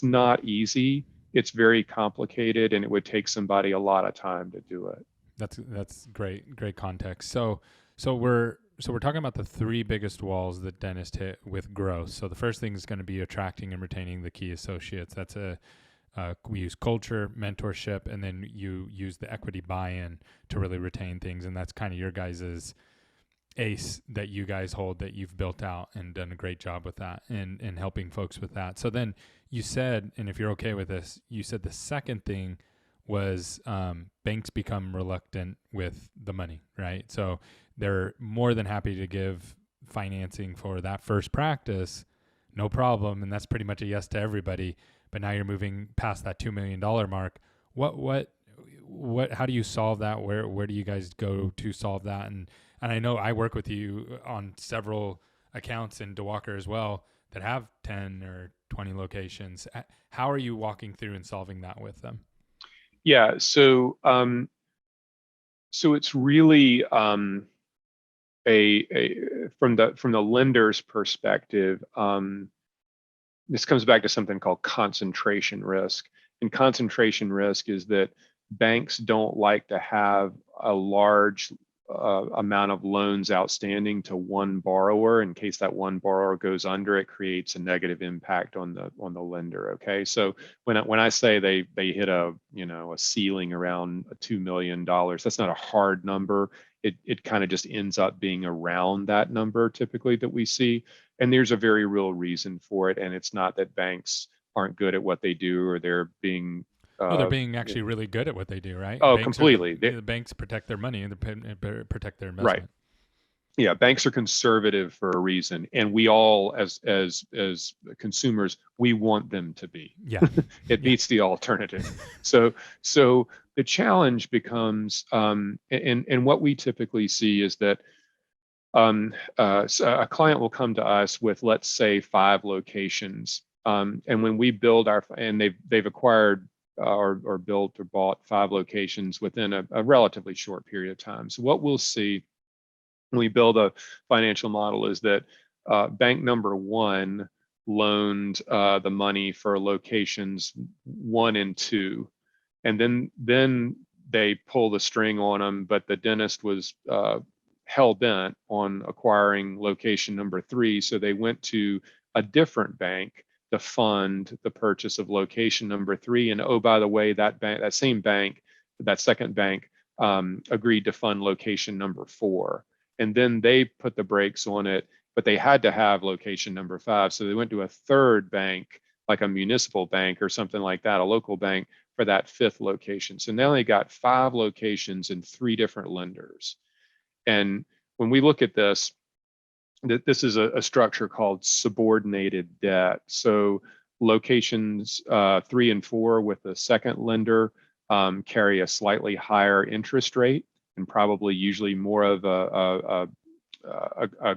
not easy. It's very complicated, and it would take somebody a lot of time to do it. That's great context. So we're talking about the three biggest walls that dentists hit with growth. So the first thing is going to be attracting and retaining the key associates. That's we use culture, mentorship, and then you use the equity buy-in to really retain things. And that's kind of your guys's ace that you guys hold, that you've built out and done a great job with that and helping folks with that. So then you said, and if you're okay with this, you said the second thing was banks become reluctant with the money, right? So they're more than happy to give financing for that first practice, no problem. And that's pretty much a yes to everybody. But now you're moving past that $2 million mark. How do you solve that? Where do you guys go to solve that? And I know I work with you on several accounts in DeWalker as well that have 10 or 20 locations. How are you walking through and solving that with them? Yeah, so it's really from the lender's perspective. This comes back to something called concentration risk. And concentration risk is that banks don't like to have a large amount of loans outstanding to one borrower. In case that one borrower goes under, it creates a negative impact on the lender. Okay, so when I say they hit a ceiling around $2 million, that's not a hard number. It kind of just ends up being around that number typically that we see. And there's a very real reason for it. And it's not that banks aren't good at what they do, or they're being they're being actually really good at what they do, right? Oh, banks completely. The banks protect their money and protect their investment. Right. Yeah, banks are conservative for a reason, and we all, as consumers, we want them to be. Yeah, it beats the alternative. So the challenge becomes, and what we typically see is that so a client will come to us with, let's say, 5 locations, and when we build and they've acquired or built or bought 5 locations within a relatively short period of time. So what we'll see when we build a financial model is that bank number 1 loaned the money for locations 1 and 2, and then they pull the string on them, but the dentist was hell bent on acquiring location number 3, so they went to a different bank to fund the purchase of location number 3. And oh, by the way, that second bank, agreed to fund location number 4. And then they put the brakes on it, but they had to have location number 5. So they went to a third bank, like a municipal bank or something like that, a local bank, for that 5th location. So now they got 5 locations and 3 different lenders. And when we look at this, this is a structure called subordinated debt. So locations 3 and 4 with the second lender carry a slightly higher interest rate, and probably usually more of a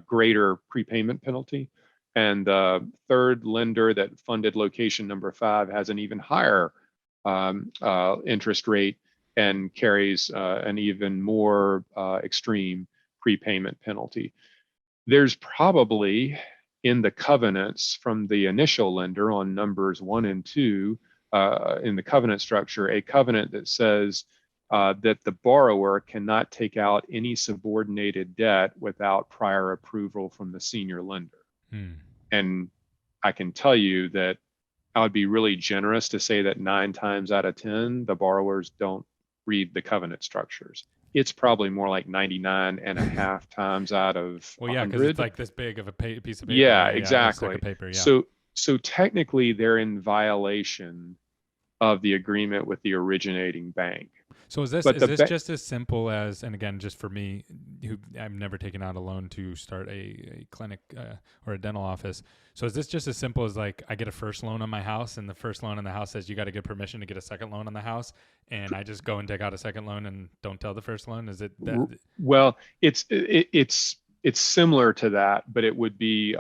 greater prepayment penalty. And the third lender that funded location number 5 has an even higher interest rate and carries an even more extreme prepayment penalty. There's probably in the covenants from the initial lender on numbers 1 and 2 in the covenant structure, a covenant that says that the borrower cannot take out any subordinated debt without prior approval from the senior lender. And I can tell you that I would be really generous to say that 9 times out of 10, the borrowers don't read the covenant structures. It's probably more like 99.5 times out of Well, yeah, because it's 100. like this big of a piece of paper. Yeah, Yeah, a stack exactly. of paper. Yeah. So technically they're in violation of the agreement with the originating bank. So is this But is the this bank, just as simple as, and again, just for me, who I've never taken out a loan to start a clinic or a dental office. So is this just as simple as like I get a first loan on my house, and the first loan on the house says you got to get permission to get a second loan on the house, and I just go and take out a second loan and don't tell the first loan? Is it that? well, it's similar to that, but it would be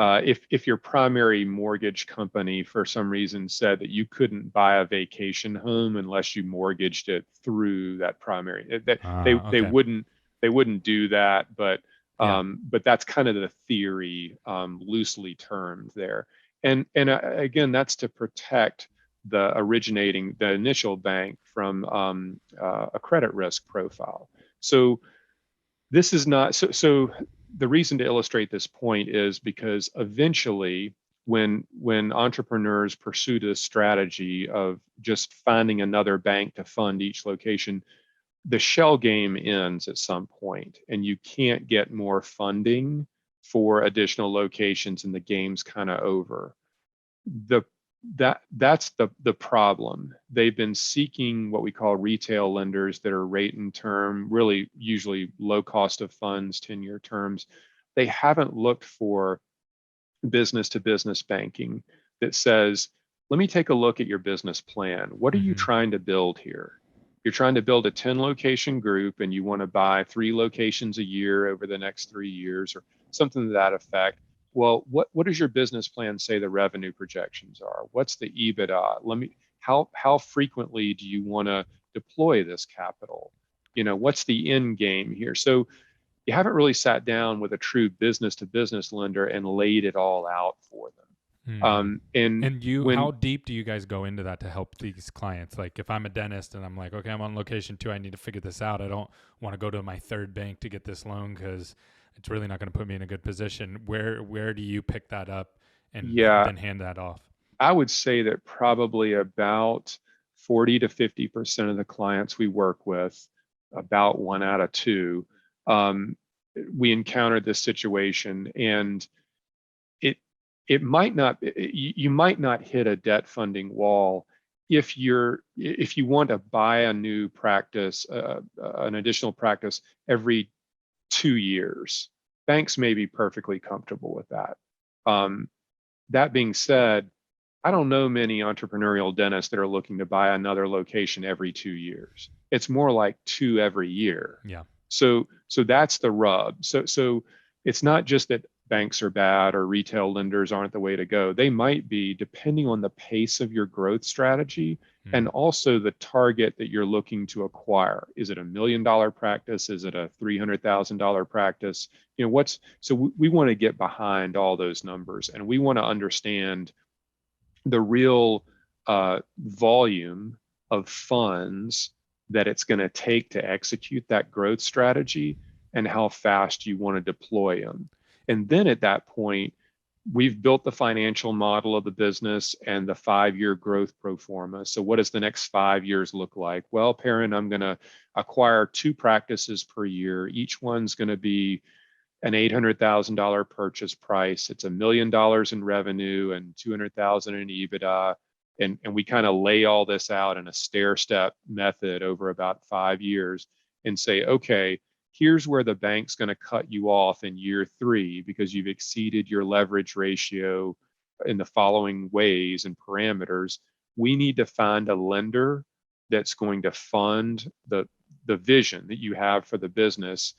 if your primary mortgage company for some reason said that you couldn't buy a vacation home unless you mortgaged it through that primary, that they Okay. wouldn't do that, Yeah. but that's kind of the theory, loosely termed there. And again, that's to protect the initial bank from a credit risk profile. So this is not so the reason to illustrate this point is because eventually when entrepreneurs pursue this strategy of just finding another bank to fund each location, the shell game ends at some point and you can't get more funding for additional locations and the game's kind of over. The that's the problem. They've been seeking what we call retail lenders that are rate and term, really usually low cost of funds, 10-year terms. They haven't looked for business to business banking that says, let me take a look at your business plan. What are you Mm-hmm. trying to build here? You're trying to build a 10 location group and you want to buy 3 locations a year over the next 3 years or something to that effect. Well, what does your business plan say the revenue projections are? What's the EBITDA? How frequently do you want to deploy this capital? What's the end game here? So you haven't really sat down with a true business to business lender and laid it all out for them. Mm-hmm. And And how deep do you guys go into that to help these clients? Like if I'm a dentist and I'm like, okay, I'm on location 2, I need to figure this out. I don't want to go to my third bank to get this loan because it's really not going to put me in a good position. Where do you pick that up and yeah, then hand that off? I would say that probably about 40 to 50% of the clients we work with, about 1 out of 2, um, we encountered this situation, and it it might not you might not hit a debt funding wall if you want to buy a new practice, an additional practice every 2 years. Banks may be perfectly comfortable with that. Um, that being said, I don't know many entrepreneurial dentists that are looking to buy another location every 2 years. It's more like 2 every year. Yeah. So that's the rub. So it's not just that banks are bad or retail lenders aren't the way to go. They might be, depending on the pace of your growth strategy and also the target that you're looking to acquire. Is it $1 million practice? Is it a $300,000 practice? We want to get behind all those numbers, and we want to understand the real volume of funds that it's going to take to execute that growth strategy and how fast you want to deploy them. And then at that point, we've built the financial model of the business and the 5-year growth pro forma. So what does the next 5 years look like? Well, Perrin, I'm going to acquire 2 practices per year. Each one's going to be an $800,000 purchase price. It's $1 million in revenue and 200,000 in EBITDA. And we kind of lay all this out in a stair step method over about 5 years and say, okay, here's where the bank's going to cut you off in year 3 because you've exceeded your leverage ratio in the following ways and parameters. We need to find a lender that's going to fund the vision that you have for the business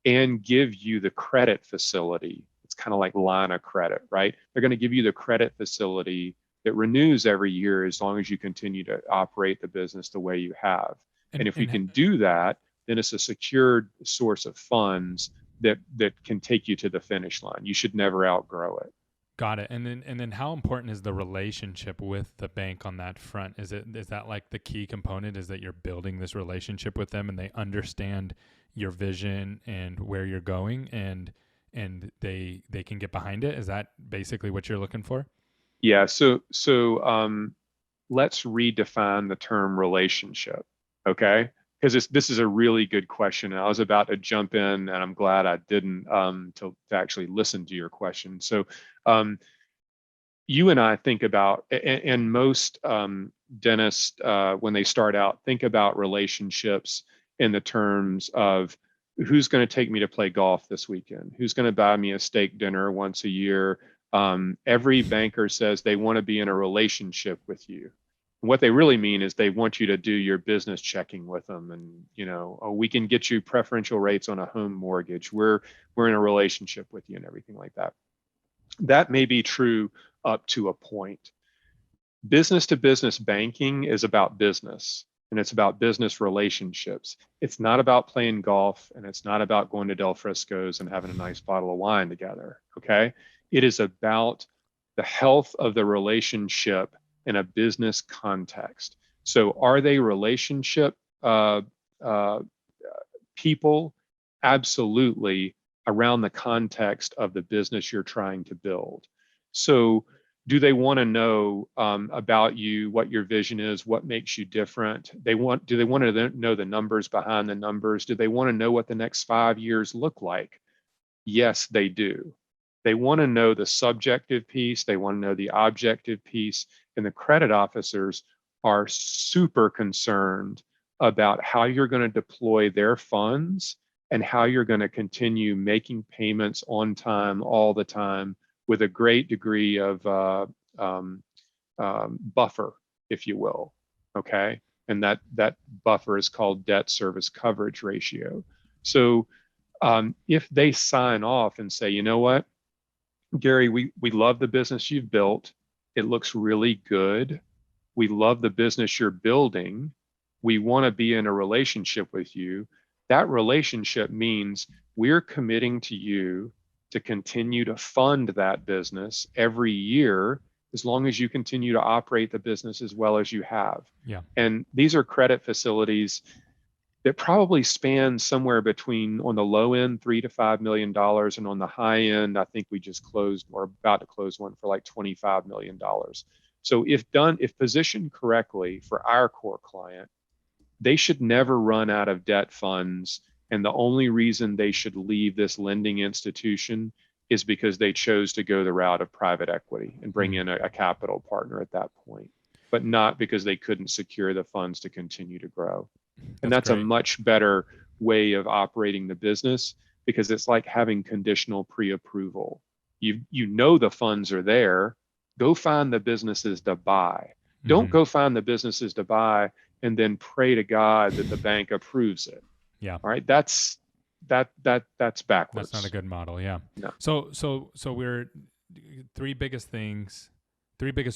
and give you the credit facility. It's kind of like line of credit, right? They're going to give you the credit facility that renews every year as long as you continue to operate the business the way you have. And if we can do that, then it's a secured source of funds that can take you to the finish line. You should never outgrow it. Got it. And then how important is the relationship with the bank on that front? Is that like the key component, is that you're building this relationship with them and they understand your vision and where you're going and they can get behind it? Is that basically what you're looking for? Yeah. So let's redefine the term relationship. Okay. Because this is a really good question. And I was about to jump in, and I'm glad I didn't, to actually listen to your question. So you and I think about, and most dentists, when they start out, think about relationships in the terms of who's going to take me to play golf this weekend, who's going to buy me a steak dinner once a year. Every banker says they want to be in a relationship with you. And what they really mean is they want you to do your business checking with them, and oh, we can get you preferential rates on a home mortgage. We're in a relationship with you and everything like that. That may be true up to a point. Business to business banking is about business, and it's about business relationships. It's not about playing golf, and it's not about going to Del Frisco's and having a nice bottle of wine together. Okay. It is about the health of the relationship in a business context. So are they relationship people? Absolutely, around the context of the business you're trying to build. So do they want to know about you, what your vision is, what makes you different? Do they want to know the numbers behind the numbers? Do they want to know what the next 5 years look like? Yes, they do. They want to know the subjective piece. They want to know the objective piece. And the credit officers are super concerned about how you're going to deploy their funds and how you're going to continue making payments on time, all the time, with a great degree of buffer, if you will. Okay. And that buffer is called debt service coverage ratio. So if they sign off and say, you know what, Gary, we love the business you've built. It looks really good. We love the business you're building. We want to be in a relationship with you. That relationship means we're committing to you to continue to fund that business every year, as long as you continue to operate the business as well as you have. Yeah. And these are credit facilities that probably span somewhere between, on the low end, $3 to $5 million, and on the high end, I think we just closed or about to close one for like $25 million. So if positioned correctly for our core client, they should never run out of debt funds. And the only reason they should leave this lending institution is because they chose to go the route of private equity and bring in a capital partner at that point, but not because they couldn't secure the funds to continue to grow. And that's a much better way of operating the business, because it's like having conditional pre-approval. You know the funds are there. Go find the businesses to buy. Don't go find the businesses to buy and then pray to God that the bank approves it. Yeah. All right. That's backwards. That's not a good model. Yeah. No. So we're three biggest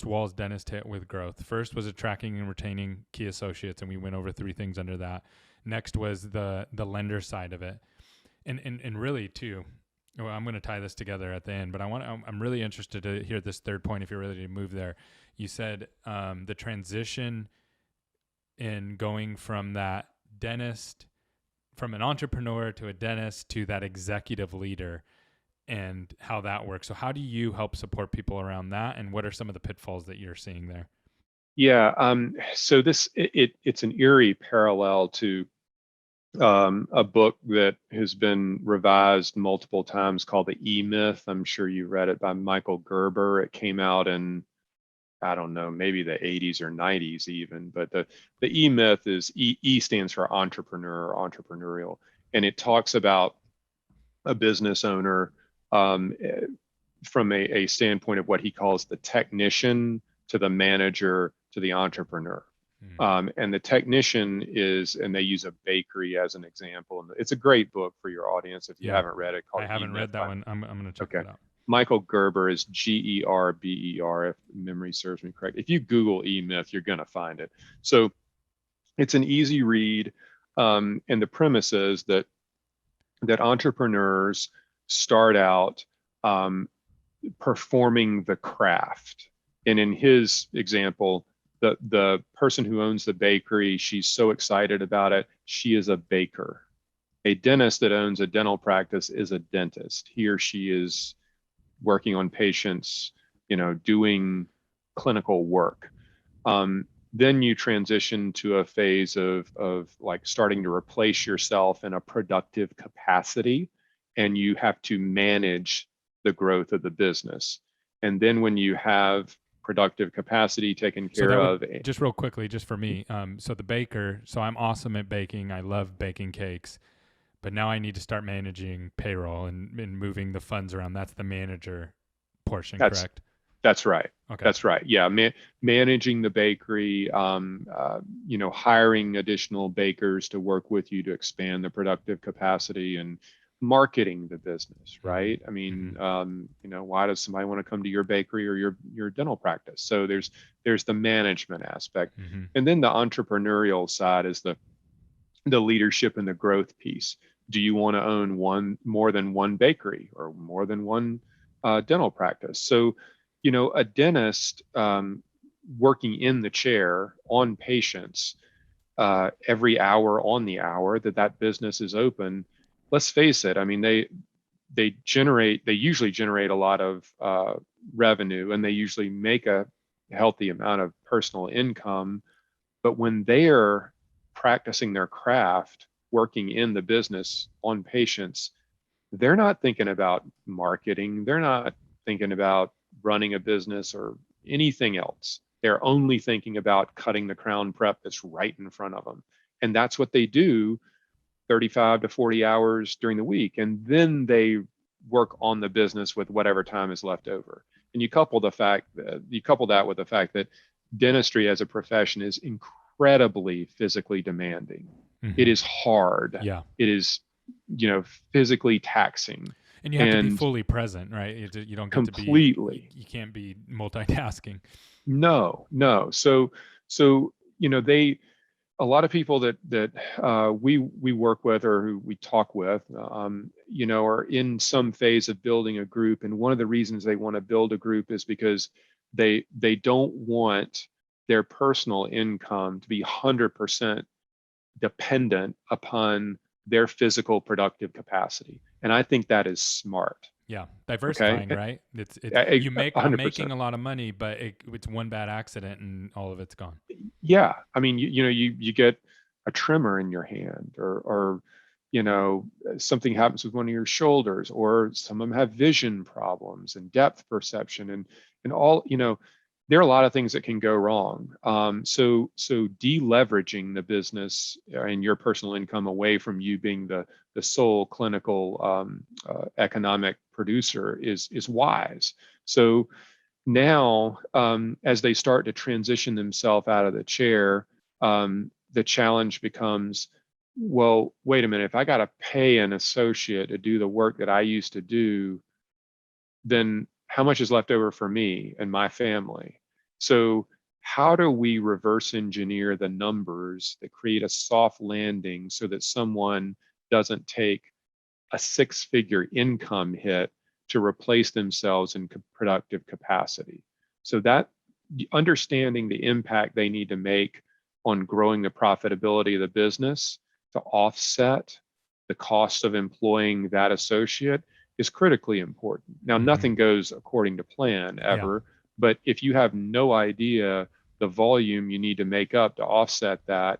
walls dentists hit with growth. First was attracting and retaining key associates, and we went over three things under that. Next was the lender side of it, and really too. Well, I'm going to tie this together at the end, but I'm really interested to hear this third point if you're ready to move there. You said the transition in going from that dentist, from an entrepreneur to a dentist to that executive leader, and how that works. So how do you help support people around that, and what are some of the pitfalls that you're seeing there? Yeah. So it's an eerie parallel to a book that has been revised multiple times called The E-Myth. I'm sure you read it, by Michael Gerber. It came out in, I don't know, maybe the 80s or 90s even, but the E-Myth is E stands for entrepreneur or entrepreneurial. And it talks about a business owner from a standpoint of what he calls the technician to the manager to the entrepreneur. And the technician is, and they use a bakery as an example. And it's a great book for your audience if you haven't read it. I haven't read that one. I'm going to check it out. Michael Gerber is Gerber, if memory serves me correct. If you Google E-Myth, you're going to find it. So it's an easy read. And the premise is that entrepreneurs start out performing the craft. And in his example, the person who owns the bakery, she's so excited about it, she is a baker. A dentist that owns a dental practice is a dentist. He or she is working on patients, doing clinical work. Then you transition to a phase of like starting to replace yourself in a productive capacity, and you have to manage the growth of the business. And then when you have productive capacity taken So care that of, would, just real quickly, just for me. So the baker, so I'm awesome at baking. I love baking cakes, but now I need to start managing payroll and moving the funds around. That's the manager portion, that's correct? that's right. Okay. That's right. Yeah, managing the bakery, hiring additional bakers to work with you to expand the productive capacity, and marketing the business, right? I mean, why does somebody want to come to your bakery or your dental practice? So there's the management aspect, and then the entrepreneurial side is the leadership and the growth piece. Do you want to own more than one bakery or more than one dental practice? So, a dentist working in the chair on patients every hour on the hour that business is open. Let's face it. I mean, they usually generate a lot of revenue, and they usually make a healthy amount of personal income. But when they are practicing their craft, working in the business on patients, they're not thinking about marketing. They're not thinking about running a business or anything else. They're only thinking about cutting the crown prep that's right in front of them. And that's what they do 35 to 40 hours during the week. And then they work on the business with whatever time is left over. And you couple that with the fact that dentistry as a profession is incredibly physically demanding. It is hard. Yeah. It is, physically taxing. And you have to be fully present, right? You don't get completely. to be, you can't be multitasking. No. So, a lot of people that we work with or who we talk with, are in some phase of building a group. And one of the reasons they want to build a group is because they don't want their personal income to be 100% dependent upon their physical productive capacity. And I think that is smart. Yeah, diversifying, right? I'm making a lot of money, but it's one bad accident and all of it's gone. Yeah, I mean, you get a tremor in your hand, or something happens with one of your shoulders, or some of them have vision problems and depth perception, and all. There are a lot of things that can go wrong. So deleveraging the business and your personal income away from you being the sole clinical economic producer is wise. So now, as they start to transition themselves out of the chair, the challenge becomes, well, wait a minute, if I got to pay an associate to do the work that I used to do, then how much is left over for me and my family? So how do we reverse engineer the numbers that create a soft landing so that someone doesn't take a 6-figure income hit to replace themselves in productive capacity? So that understanding the impact they need to make on growing the profitability of the business to offset the cost of employing that associate is critically important. Now, nothing goes according to plan ever, but if you have no idea the volume you need to make up to offset that,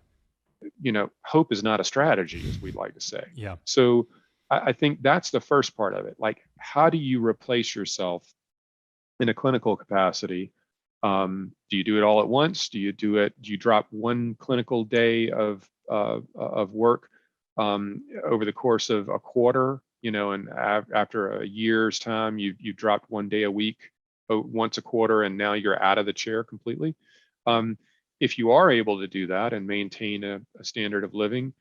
hope is not a strategy, as we'd like to say. Yeah. So I think that's the first part of it. Like, how do you replace yourself in a clinical capacity? Do you do it all at once? Do you drop one clinical day of work over the course of a quarter? And after a year's time, you dropped one day a week, once a quarter, and now you're out of the chair completely. If you are able to do that and maintain a standard of living,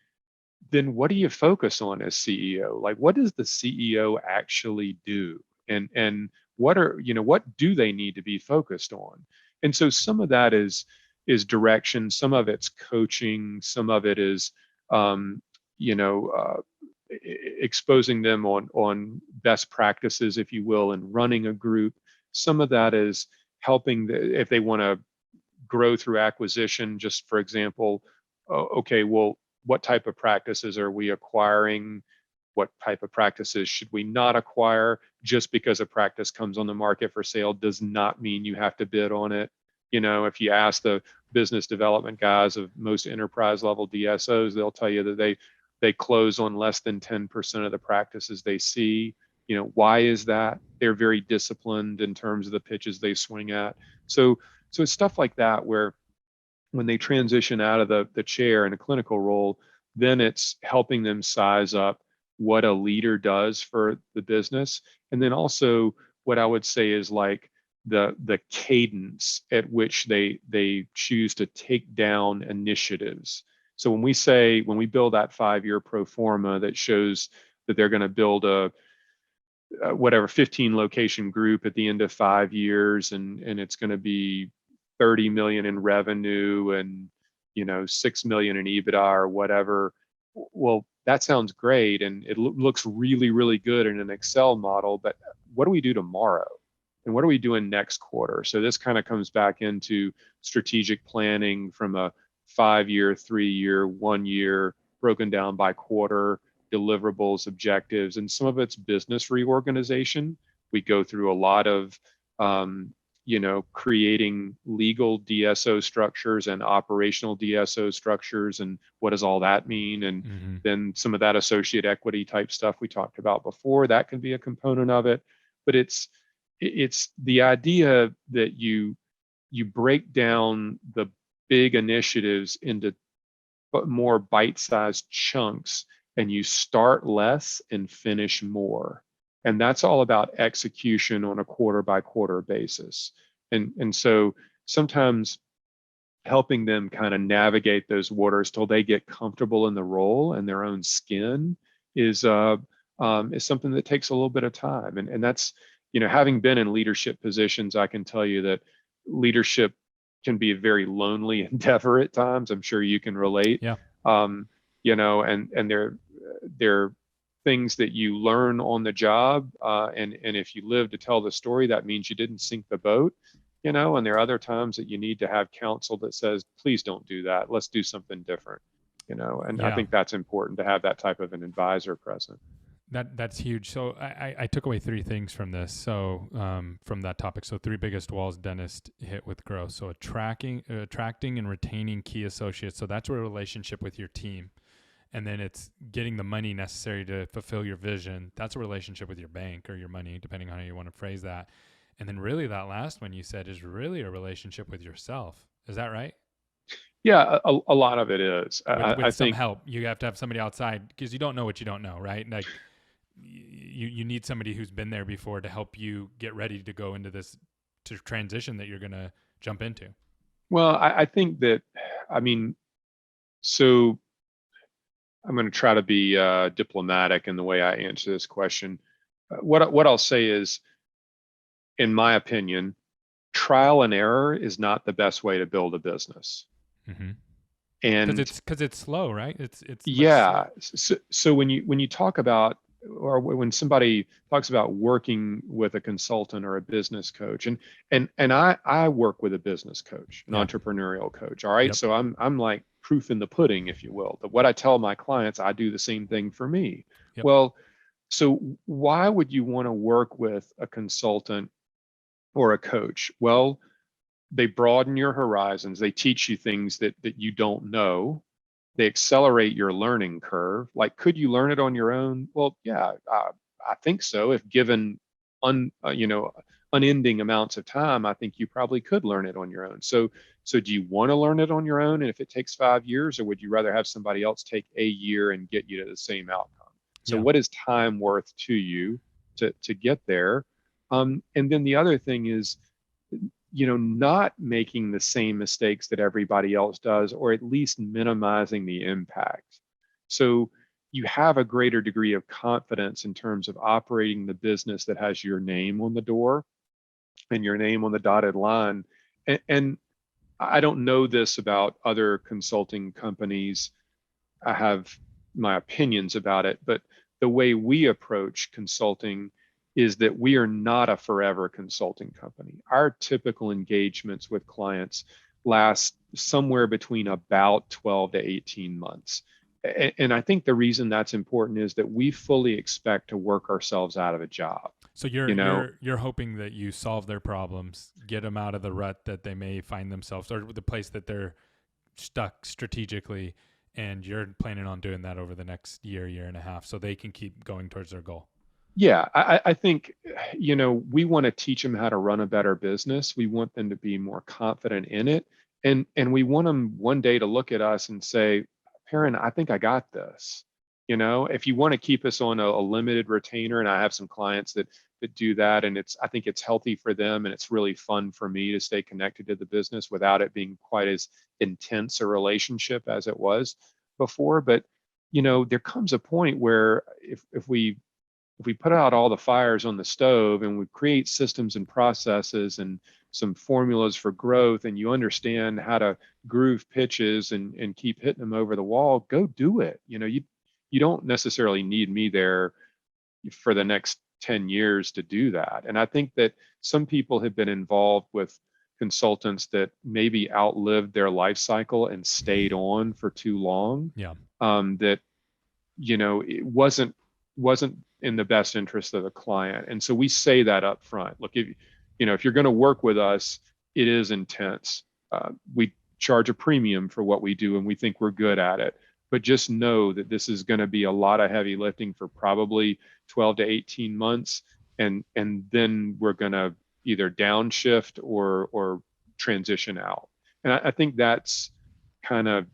then what do you focus on as CEO? Like, what does the CEO actually do? And what do they need to be focused on? And so some of that is direction, some of it's coaching, some of it is exposing them on best practices, if you will, and running a group. Some of that is helping if they want to grow through acquisition. Just for example, okay, well, what type of practices are we acquiring? What type of practices should we not acquire? Just because a practice comes on the market for sale does not mean you have to bid on it. If you ask the business development guys of most enterprise level DSOs, they'll tell you that they close on less than 10% of the practices they see. Why is that? They're very disciplined in terms of the pitches they swing at. So it's stuff like that where when they transition out of the chair in a clinical role, then it's helping them size up what a leader does for the business. And then also what I would say is like the cadence at which they choose to take down initiatives. So when we build that 5-year pro forma that shows that they're going to build a whatever 15 location group at the end of 5 years, and it's going to be 30 million in revenue and 6 million in EBITDA or whatever. Well, that sounds great and it looks really, really good in an Excel model, but what do we do tomorrow? And what are we doing next quarter? So this kind of comes back into strategic planning from a 5-year, 3-year, 1 year, broken down by quarter, deliverables, objectives, and some of it's business reorganization. We go through a lot of creating legal DSO structures and operational DSO structures, and what does all that mean? And then some of that associate equity type stuff we talked about before, that can be a component of it. But it's the idea that you break down the big initiatives into more bite-sized chunks, and you start less and finish more. And that's all about execution on a quarter by quarter basis. And so sometimes helping them kind of navigate those waters till they get comfortable in the role and their own skin is something that takes a little bit of time. And that's, having been in leadership positions, I can tell you that leadership can be a very lonely endeavor at times. I'm sure you can relate. Yeah. And they're things that you learn on the job, and if you live to tell the story, that means you didn't sink the boat, and there are other times that you need to have counsel that says, please don't do that, let's do something different, and I think that's important to have that type of an advisor present. That's huge. So I took away 3 things from this. So from that topic, so 3 biggest walls dentists hit with growth. So attracting and retaining key associates. So that's a relationship with your team. And then it's getting the money necessary to fulfill your vision. That's a relationship with your bank or your money, depending on how you want to phrase that. And then really that last one you said is really a relationship with yourself. Is that right? Yeah, a lot of it is. With I some think help. You have to have somebody outside because you don't know what you don't know, right? Like you need somebody who's been there before to help you get ready to go into this transition that you're going to jump into. Well, I think that, so I'm going to try to be diplomatic in the way I answer this question. What I'll say is, in my opinion, trial and error is not the best way to build a business. Mm-hmm. And because it's slow, right? It's yeah. So when you talk about, or when somebody talks about working with a consultant or a business coach, and I work with a business coach, an entrepreneurial coach. All right. Yep. So I'm like proof in the pudding, if you will, that what I tell my clients, I do the same thing for me. Yep. Well, so why would you want to work with a consultant or a coach? Well, they broaden your horizons. They teach you things that you don't know. They accelerate your learning curve. Like, could you learn it on your own? Well, yeah, I think so. If given unending amounts of time, I think you probably could learn it on your own. So do you want to learn it on your own? And if it takes 5 years, or would you rather have somebody else take a year and get you to the same outcome? So what is time worth to you to get there? And then the other thing is, not making the same mistakes that everybody else does, or at least minimizing the impact. So you have a greater degree of confidence in terms of operating the business that has your name on the door and your name on the dotted line. And I don't know this about other consulting companies. I have my opinions about it, but the way we approach consulting is that we are not a forever consulting company. Our typical engagements with clients last somewhere between about 12 to 18 months. And I think the reason that's important is that we fully expect to work ourselves out of a job. So you're hoping that you solve their problems, get them out of the rut that they may find themselves, or the place that they're stuck strategically, and you're planning on doing that over the next year and a half, so they can keep going towards their goal. Yeah, I think, we want to teach them how to run a better business. We want them to be more confident in it. And we want them one day to look at us and say, Perrin, I think I got this. If you want to keep us on a limited retainer, and I have some clients that do that, and I think it's healthy for them, and it's really fun for me to stay connected to the business without it being quite as intense a relationship as it was before. But there comes a point where if we put out all the fires on the stove and we create systems and processes and some formulas for growth, and you understand how to groove pitches and keep hitting them over the wall, go do it. You don't necessarily need me there for the next 10 years to do that. And I think that some people have been involved with consultants that maybe outlived their life cycle and stayed on for too long. Yeah. That it wasn't in the best interest of the client. And so we say that up front. Look, if you're going to work with us, it is intense. We charge a premium for what we do, and we think we're good at it. But just know that this is going to be a lot of heavy lifting for probably 12 to 18 months. And then we're going to either downshift or transition out. And I think that's kind of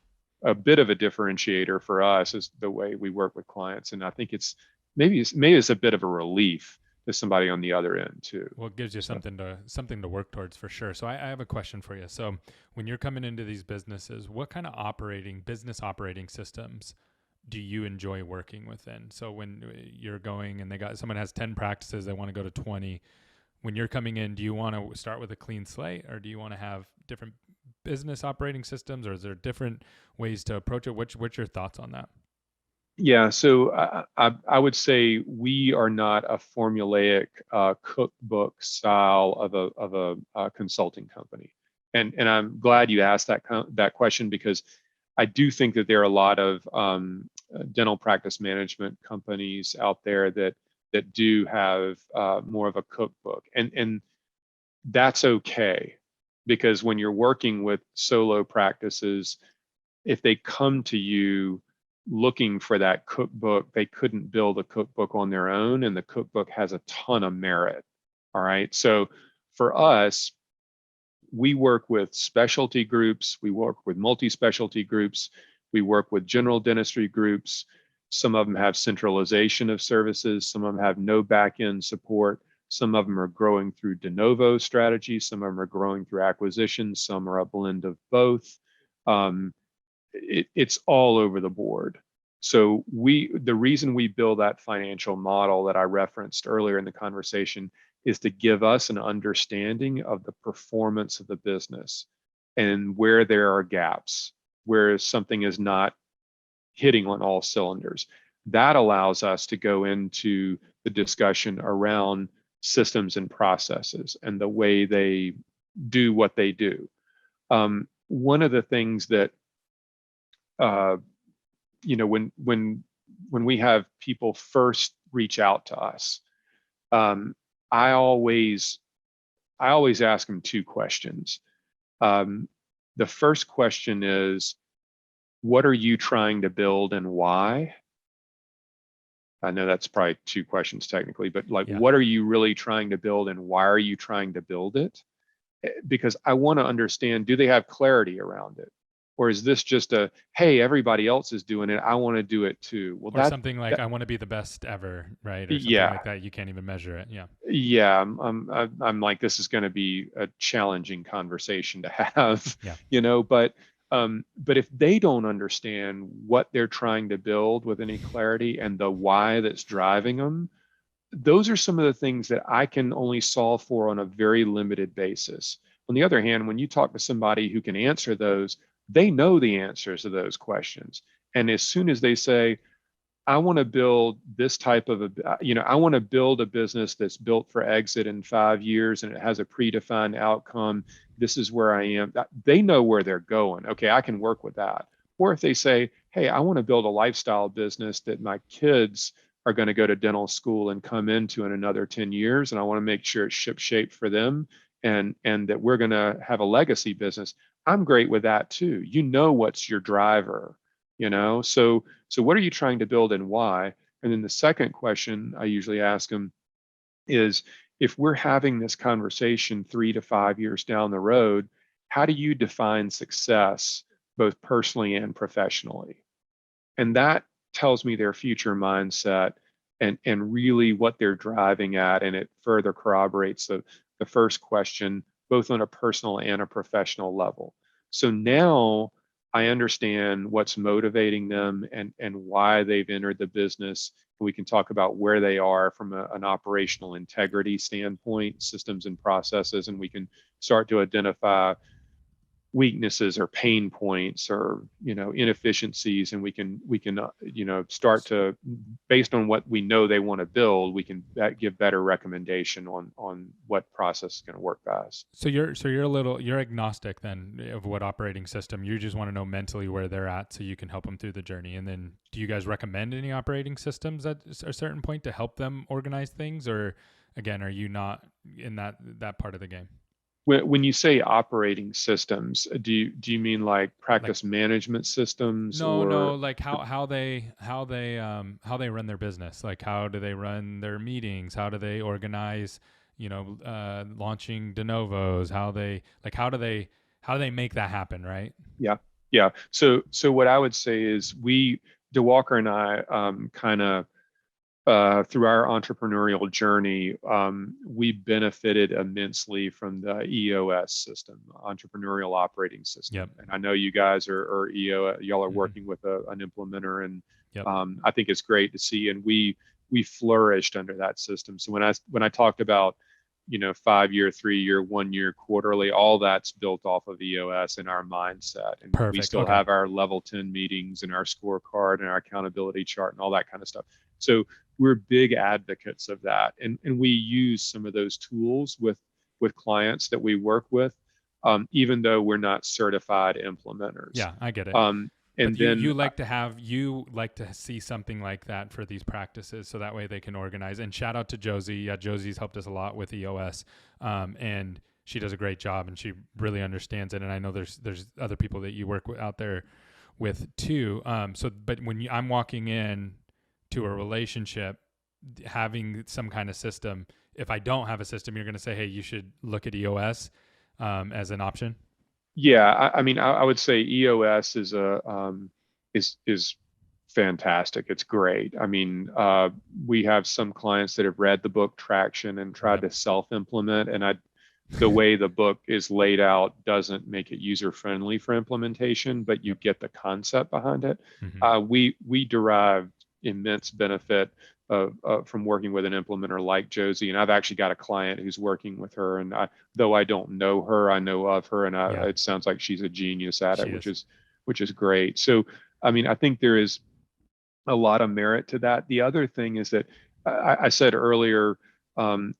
a bit of a differentiator for us, is the way we work with clients. And I think maybe it's a bit of a relief to somebody on the other end too. Well, it gives you something to work towards, for sure. So I have a question for you. So when you're coming into these businesses, what kind of business operating systems do you enjoy working within? So when you're going and someone has 10 practices, they want to go to 20. When you're coming in, do you want to start with a clean slate, or do you want to have different business operating systems, or is there different ways to approach it? What's your thoughts on that? Yeah, so I would say we are not a formulaic cookbook style of a consulting company, and I'm glad you asked that question, because I do think that there are a lot of dental practice management companies out there that do have more of a cookbook, and that's okay, because when you're working with solo practices, if they come to you looking for that cookbook, they couldn't build a cookbook on their own, and the cookbook has a ton of merit. All right. So for us, we work with specialty groups, we work with multi-specialty groups, we work with general dentistry groups. Some of them have centralization of services, some of them have no back-end support, some of them are growing through de novo strategies, some of them are growing through acquisitions, some are a blend of both. It's all over the board. So the reason we build that financial model that I referenced earlier in the conversation is to give us an understanding of the performance of the business and where there are gaps, where something is not hitting on all cylinders. That allows us to go into the discussion around systems and processes and the way they do what they do. One of the things that when we have people first reach out to us, I always ask them two questions. The first question is, what are you trying to build and why? I know that's probably two questions technically, but what are you really trying to build and why are you trying to build it? Because I want to understand, do they have clarity around it? Or is this just hey, everybody else is doing it, I want to do it too? Well, or something like, I want to be the best ever, right? Or something like that. You can't even measure it. Yeah. Yeah. I'm like, this is going to be a challenging conversation to have, but if they don't understand what they're trying to build with any clarity and the why that's driving them, those are some of the things that I can only solve for on a very limited basis. On the other hand, when you talk to somebody who can answer those, they know the answers to those questions. And as soon as they say, I want to build this type of I want to build a business that's built for exit in 5 years and it has a predefined outcome. This is where I am. They know where they're going. Okay, I can work with that. Or if they say, hey, I want to build a lifestyle business that my kids are going to go to dental school and come into in another 10 years, and I want to make sure it's ship shape for them, and that we're going to have a legacy business. I'm great with that too. You know what's your driver, so what are you trying to build and why? And then the second question I usually ask them is, if we're having this conversation 3 to 5 years down the road, how do you define success both personally and professionally? And that tells me their future mindset and really what they're driving at. And it further corroborates the first question, both on a personal and a professional level. So now I understand what's motivating them and why they've entered the business. We can talk about where they are from an operational integrity standpoint, systems and processes, and we can start to identify weaknesses or pain points or inefficiencies, and we can start to, based on what we know they want to build, we can give better recommendation on what process is going to work best. So you're agnostic then of what operating system. You just want to know mentally where they're at so you can help them through the journey. And then do you guys recommend any operating systems at a certain point to help them organize things, or again, are you not in that part of the game? When you say operating systems, do you mean like practice management systems? No, like how they run their business? Like, how do they run their meetings? How do they organize, launching de novos? How do they make that happen, right? Yeah. So what I would say is, DeWalker and I, kind of, through our entrepreneurial journey, we benefited immensely from the EOS system, entrepreneurial operating system. Yep. And I know you guys are EOS, y'all are Mm-hmm. working with an implementer, and Yep. I think it's great to see. And we flourished under that system. So when I talked about 5-year, 3-year, 1-year, quarterly, all that's built off of EOS in our mindset. And Perfect. we still have our level 10 meetings and our scorecard and our accountability chart and all that kind of stuff. So we're big advocates of that. And we use some of those tools with clients that we work with, even though we're not certified implementers. Yeah, I get it. And but then you like to see something like that for these practices, so that way they can organize. And shout out to Josie. Yeah, Josie's helped us a lot with EOS, and she does a great job, and she really understands it. And I know there's other people that you work with out there with too. But when I'm walking in to a relationship, having some kind of system. If I don't have a system, you're going to say, hey, you should look at EOS as an option. Yeah, I mean, I would say EOS is is fantastic. It's great. I mean, we have some clients that have read the book Traction and tried to self-implement, and the way the book is laid out doesn't make it user-friendly for implementation, but you get the concept behind it. Mm-hmm. We derived immense benefit from working with an implementer like Josie, and I've actually got a client who's working with her, and though I don't know her, I know of her, and it sounds like she's a genius at it, which is great. So, I mean, I think there is a lot of merit to that. The other thing is that I said earlier, one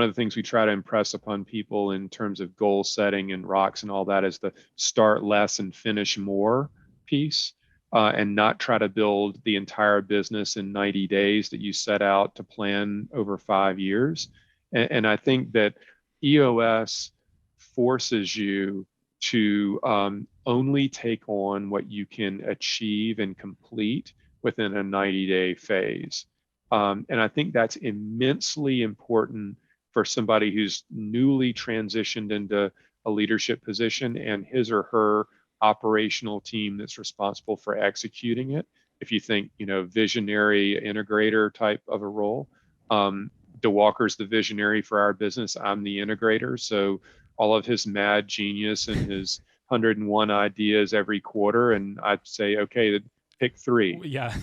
of the things we try to impress upon people in terms of goal setting and rocks and all that is the start less and finish more piece. And not try to build the entire business in 90 days that you set out to plan over 5 years. And I think that EOS forces you to only take on what you can achieve and complete within a 90-day phase. And I think that's immensely important for somebody who's newly transitioned into a leadership position and his or her operational team that's responsible for executing it. If you think, visionary integrator type of a role, DeWalker's the visionary for our business. I'm the integrator. So all of his mad genius and his 101 ideas every quarter, and I'd say, okay, pick 3. Yeah.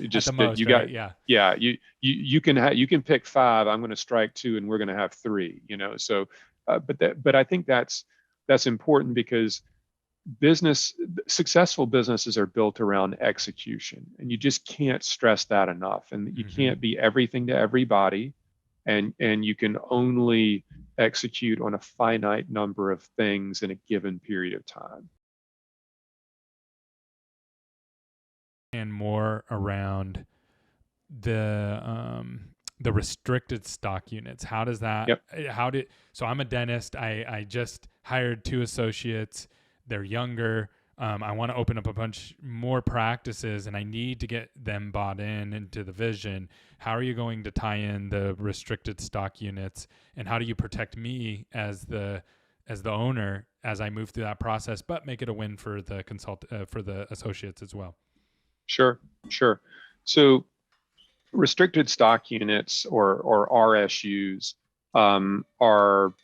Just At the most, you right? got, yeah. You can pick 5. I'm going to strike 2, and we're going to have 3. So, but I think that's important because successful businesses are built around execution, and you just can't stress that enough. And you can't be everything to everybody, and you can only execute on a finite number of things in a given period of time. And more around the restricted stock units. How does that, Yep. So I'm a dentist. I just hired 2 associates. They're younger. I want to open up a bunch more practices, and I need to get them bought into the vision. How are you going to tie in the restricted stock units, and how do you protect me as the owner as I move through that process, but make it a win for the for the associates as well? Sure. So restricted stock units or RSUs are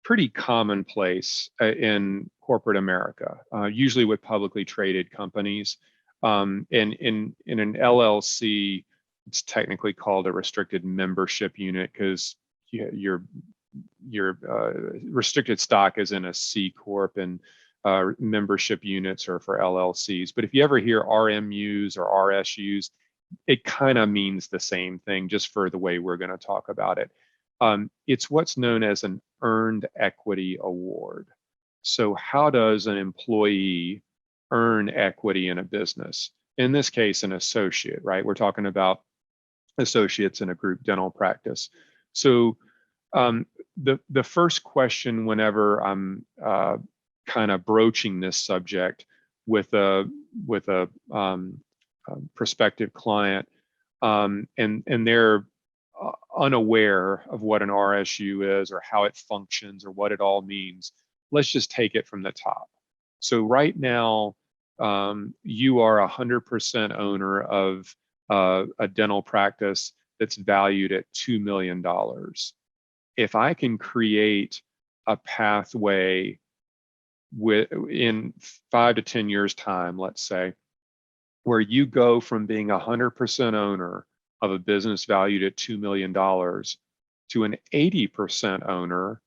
pretty commonplace in corporate America, usually with publicly traded companies. And in an LLC, it's technically called a restricted membership unit because your restricted stock is in a C corp, and membership units are for LLCs. But if you ever hear RMUs or RSUs, it kind of means the same thing, just for the way we're going to talk about it. It's what's known as an earned equity award. So how does an employee earn equity in a business? In this case, an associate, right? We're talking about associates in a group dental practice. So the first question whenever I'm kind of broaching this subject with a prospective client, and they're unaware of what an RSU is or how it functions or what it all means, let's just take it from the top. So right now, you are 100% owner of a dental practice that's valued at $2 million. If I can create a pathway in 5 to 10 years time, let's say, where you go from being 100% owner of a business valued at $2 million to an 80% owner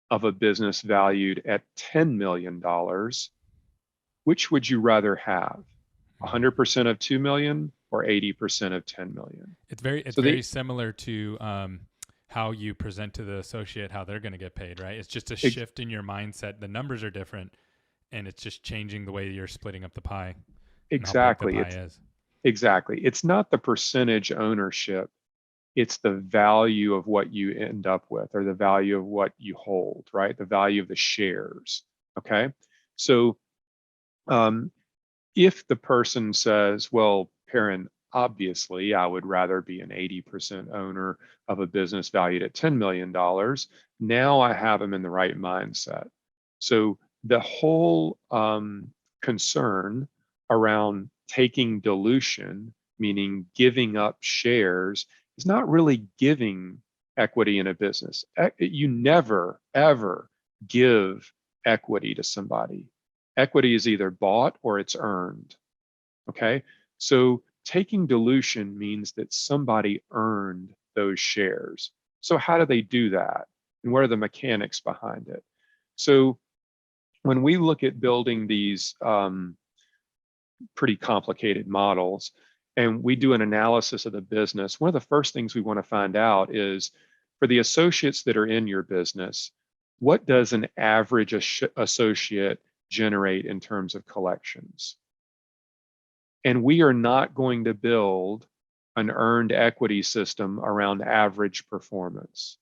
of a business valued at $10 million, which would you rather have? 100% of 2 million or 80% of 10 million? It's very similar to how you present to the associate how they're going to get paid, right? It's just a shift in your mindset. The numbers are different, and it's just changing the way you're splitting up the pie. Exactly. Exactly. It's not the percentage ownership. It's the value of what you end up with, or the value of what you hold, right? The value of the shares. Okay. So if the person says, well, Perrin, obviously, I would rather be an 80% owner of a business valued at $10 million, now I have them in the right mindset. So the whole concern around taking dilution, meaning giving up shares, is not really giving equity in a business. You never, ever give equity to somebody. Equity is either bought or it's earned. Okay. So taking dilution means that somebody earned those shares. So how do they do that? And what are the mechanics behind it? So when we look at building these pretty complicated models, and we do an analysis of the business, one of the first things we want to find out is, for the associates that are in your business, what does an average associate generate in terms of collections? And we are not going to build an earned equity system around average performance.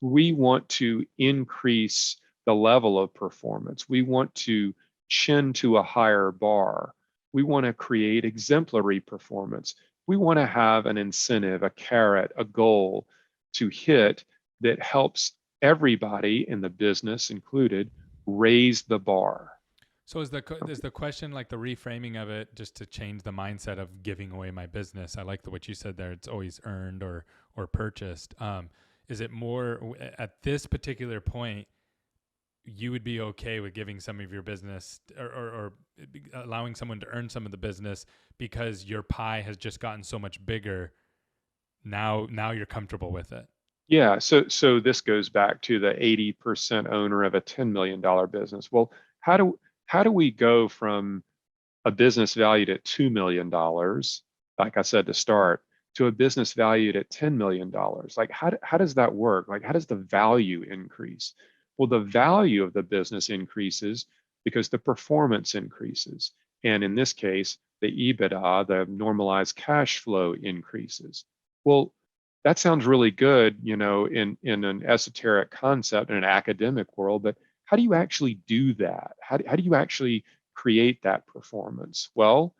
We want to increase the level of performance. We want to chin to a higher bar. We want to create exemplary performance. We want to have an incentive, a carrot, a goal to hit that helps everybody in the business included raise the bar. So is the question, like the reframing of it, just to change the mindset of giving away my business? I like what you said there. It's always earned or purchased. Is it more at this particular point, you would be okay with giving some of your business or allowing someone to earn some of the business because your pie has just gotten so much bigger? Now you're comfortable with it. Yeah. So this goes back to the 80% owner of a $10 million business. Well, how do we go from a business valued at $2 million, like I said to start, to a business valued at $10 million? Like, how does that work? Like, how does the value increase? Well, the value of the business increases because the performance increases. And in this case, the EBITDA, the normalized cash flow, increases. Well, that sounds really good, in an esoteric concept in an academic world, but how do you actually do that? How do you actually create that performance? Well,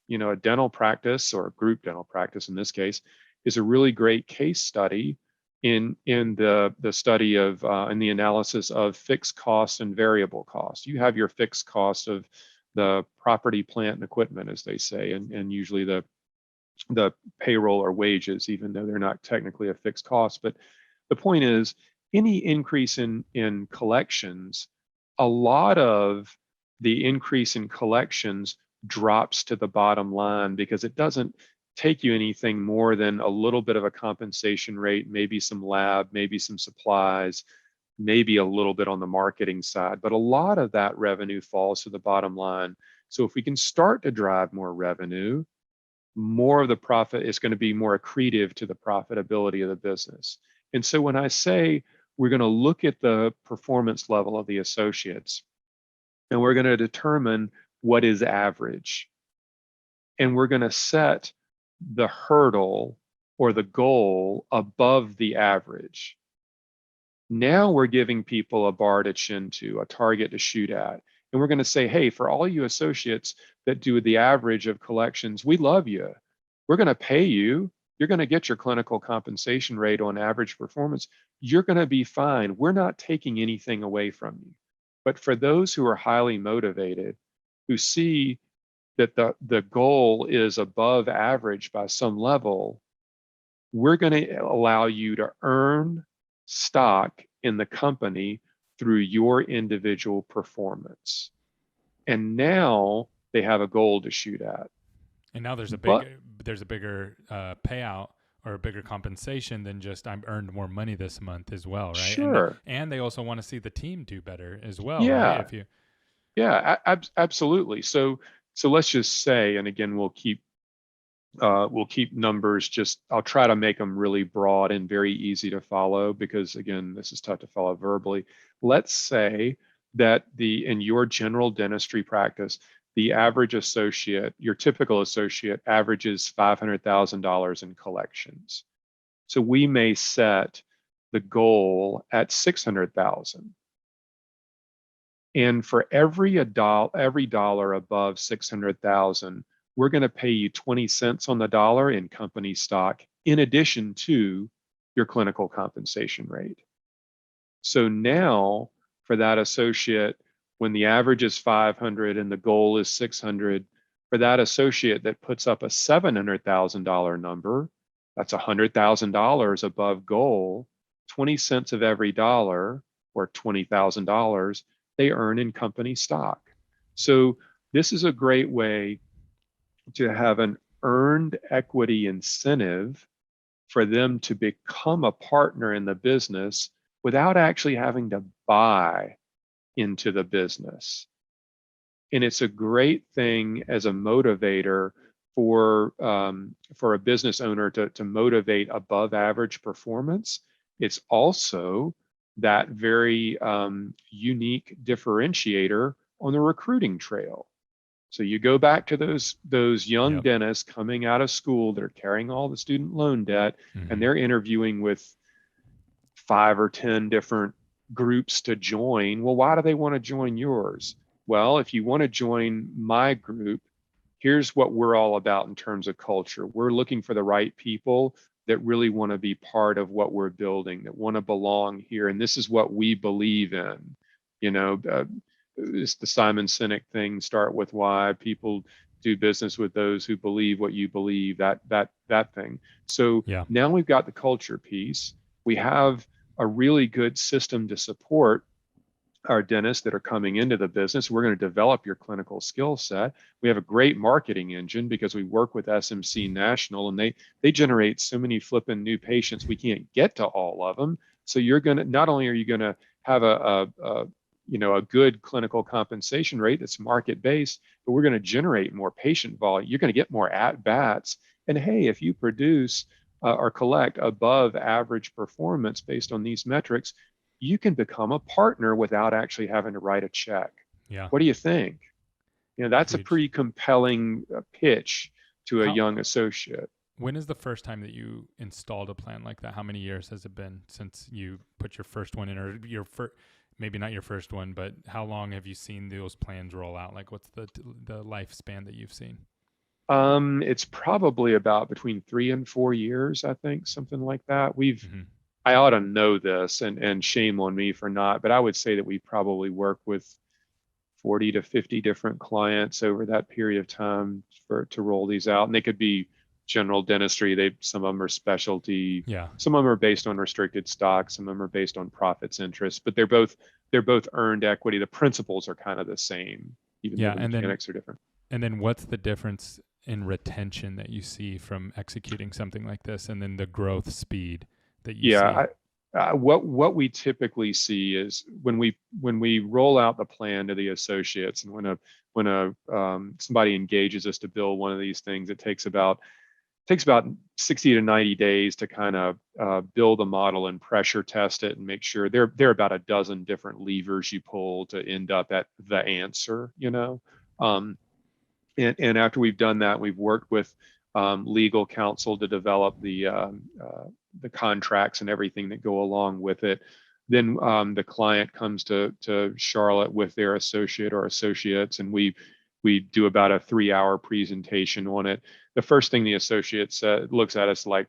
a dental practice, or a group dental practice in this case, is a really great case study in the study of in the analysis of fixed costs and variable costs. You have your fixed cost of the property, plant, and equipment, as they say, and usually the payroll or wages, even though they're not technically a fixed cost. But the point is, any increase in collections, a lot of the increase in collections drops to the bottom line, because it doesn't take you anything more than a little bit of a compensation rate, maybe some lab, maybe some supplies, maybe a little bit on the marketing side, but a lot of that revenue falls to the bottom line. So if we can start to drive more revenue, more of the profit is going to be more accretive to the profitability of the business. And so when I say we're going to look at the performance level of the associates, and we're going to determine what is average, and we're going to set the hurdle or the goal above the average. Now we're giving people a bar to chin to, a target to shoot at. And we're going to say, hey, for all you associates that do the average of collections, we love you. We're going to pay you. You're going to get your clinical compensation rate on average performance. You're going to be fine. We're not taking anything away from you. But for those who are highly motivated, who see that the goal is above average by some level, we're going to allow you to earn stock in the company through your individual performance. And now they have a goal to shoot at. And now there's a bigger payout or a bigger compensation than just I've earned more money this month as well, right? Sure. And they also want to see the team do better as well, Yeah. right? Yeah, absolutely. So let's just say, and again, we'll keep numbers, I'll try to make them really broad and very easy to follow, because again, this is tough to follow verbally. Let's say that in your general dentistry practice, the average associate, your typical associate, averages $500,000 in collections. So we may set the goal at $600,000. And for every dollar above 600,000, we're going to pay you 20 cents on the dollar in company stock, in addition to your clinical compensation rate. So now for that associate, when the average is 500 and the goal is 600, for that associate that puts up a $700,000 number, that's $100,000 above goal, 20 cents of every dollar, or $20,000, they earn in company stock. So this is a great way to have an earned equity incentive for them to become a partner in the business without actually having to buy into the business. And it's a great thing as a motivator for a business owner to motivate above average performance. It's also that very unique differentiator on the recruiting trail. So you go back to those young dentists coming out of school that are carrying all the student loan debt, and they're interviewing with 5 or 10 different groups to join. Well, why do they want to join yours? Well, if you want to join my group, here's what we're all about in terms of culture. We're looking for the right people that really want to be part of what we're building, that want to belong here. And this is what we believe in. It's the Simon Sinek thing, start with why. People do business with those who believe what you believe, that thing. So now we've got the culture piece. We have a really good system to support our dentists that are coming into the business. We're going to develop your clinical skill set. We have a great marketing engine because we work with SMC National, and they generate so many flipping new patients, we can't get to all of them. So you're going to, not only are you going to have a good clinical compensation rate that's market based, but we're going to generate more patient volume. You're going to get more at bats. And hey, if you produce or collect above average performance based on these metrics, you can become a partner without actually having to write a check. Yeah. What do you think? that's a Huge. pretty compelling pitch to a How young associate. When is the first time that you installed a plan like that? How many years has it been since you put your first one in, or your first? Maybe not your first one, but how long have you seen those plans roll out? Like, what's the lifespan that you've seen? It's probably about between 3 and 4 years, I think, something like that. Hmm. I ought to know this, and shame on me for not, but I would say that we probably work with 40 to 50 different clients over that period of time to roll these out. And they could be general dentistry. Some of them are specialty. Yeah. Some of them are based on restricted stock. Some of them are based on profits interest, but they're both earned equity. The principles are kind of the same, even though Yeah. the And then mechanics are different. what's the difference in retention that you see from executing something like this, and then the growth speed that you see? Yeah, what we typically see is when we roll out the plan to the associates, and when somebody engages us to build one of these things, it takes about 60 to 90 days to kind of build a model and pressure test it and make sure there are about a dozen different levers you pull to end up at the answer, and after we've done that, we've worked with legal counsel to develop the contracts and everything that go along with it. Then the client comes to Charlotte with their associate or associates, and we do about a 3-hour presentation on it. The first thing the associate looks at us like,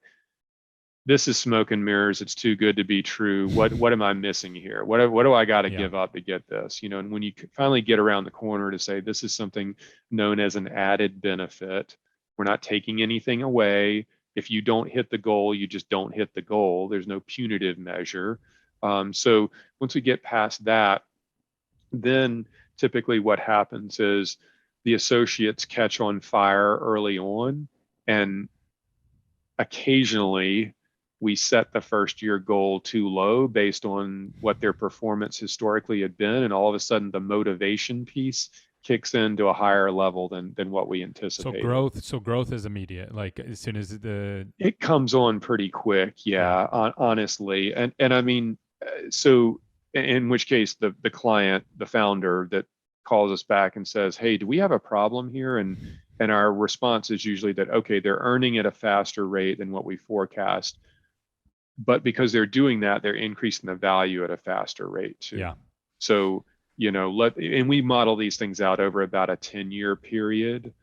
this is smoke and mirrors. It's too good to be true. What am I missing here? What do I got to give up to get this? And when you finally get around the corner to say, this is something known as an added benefit. We're not taking anything away. If you don't hit the goal, you just don't hit the goal. There's no punitive measure. So once we get past that, then typically what happens is the associates catch on fire early on, and occasionally we set the first year goal too low based on what their performance historically had been, and all of a sudden the motivation piece kicks into a higher level than what we anticipated. So growth is immediate. Like, as soon as it comes on pretty quick, honestly, and I mean, so in which case the client, the founder that calls us back and says, hey, do we have a problem here? And our response is usually that, okay, they're earning at a faster rate than what we forecast, but because they're doing that, they're increasing the value at a faster rate too. Yeah. So, and we model these things out over about a 10-year period.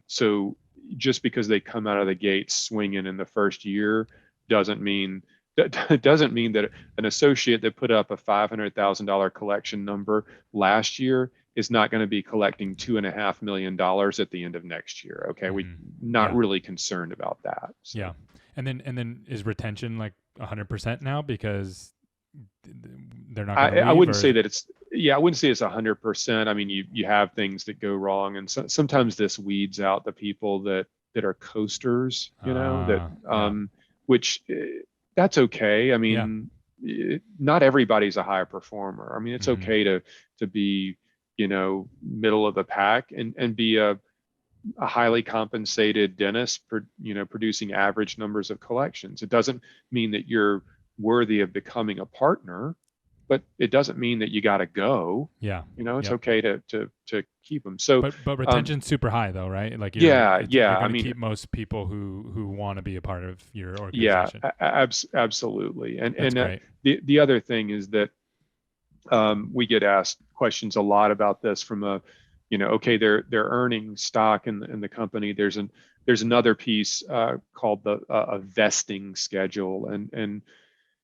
So just because they come out of the gate swinging in the first year doesn't mean that an associate that put up a $500,000 collection number last year is not going to be collecting $2.5 million at the end of next year. Okay, we're not really concerned about that. So. Yeah, and then is retention like 100% now because they're not? I wouldn't say that it's. Yeah, I wouldn't say it's 100%. I mean, you have things that go wrong, and sometimes this weeds out the people that are coasters. Which. That's okay. I mean, not everybody's a high performer. I mean, it's okay to be, middle of the pack and be a highly compensated dentist, producing average numbers of collections. It doesn't mean that you're worthy of becoming a partner, but it doesn't mean that you got to go. Yeah. It's okay to keep them. So, but retention's super high though, right? Like, you're going to keep most people who want to be a part of your organization. Yeah, absolutely. And great. The other thing is that we get asked questions a lot about this from okay, they're earning stock in the company. There's another piece called a vesting schedule, and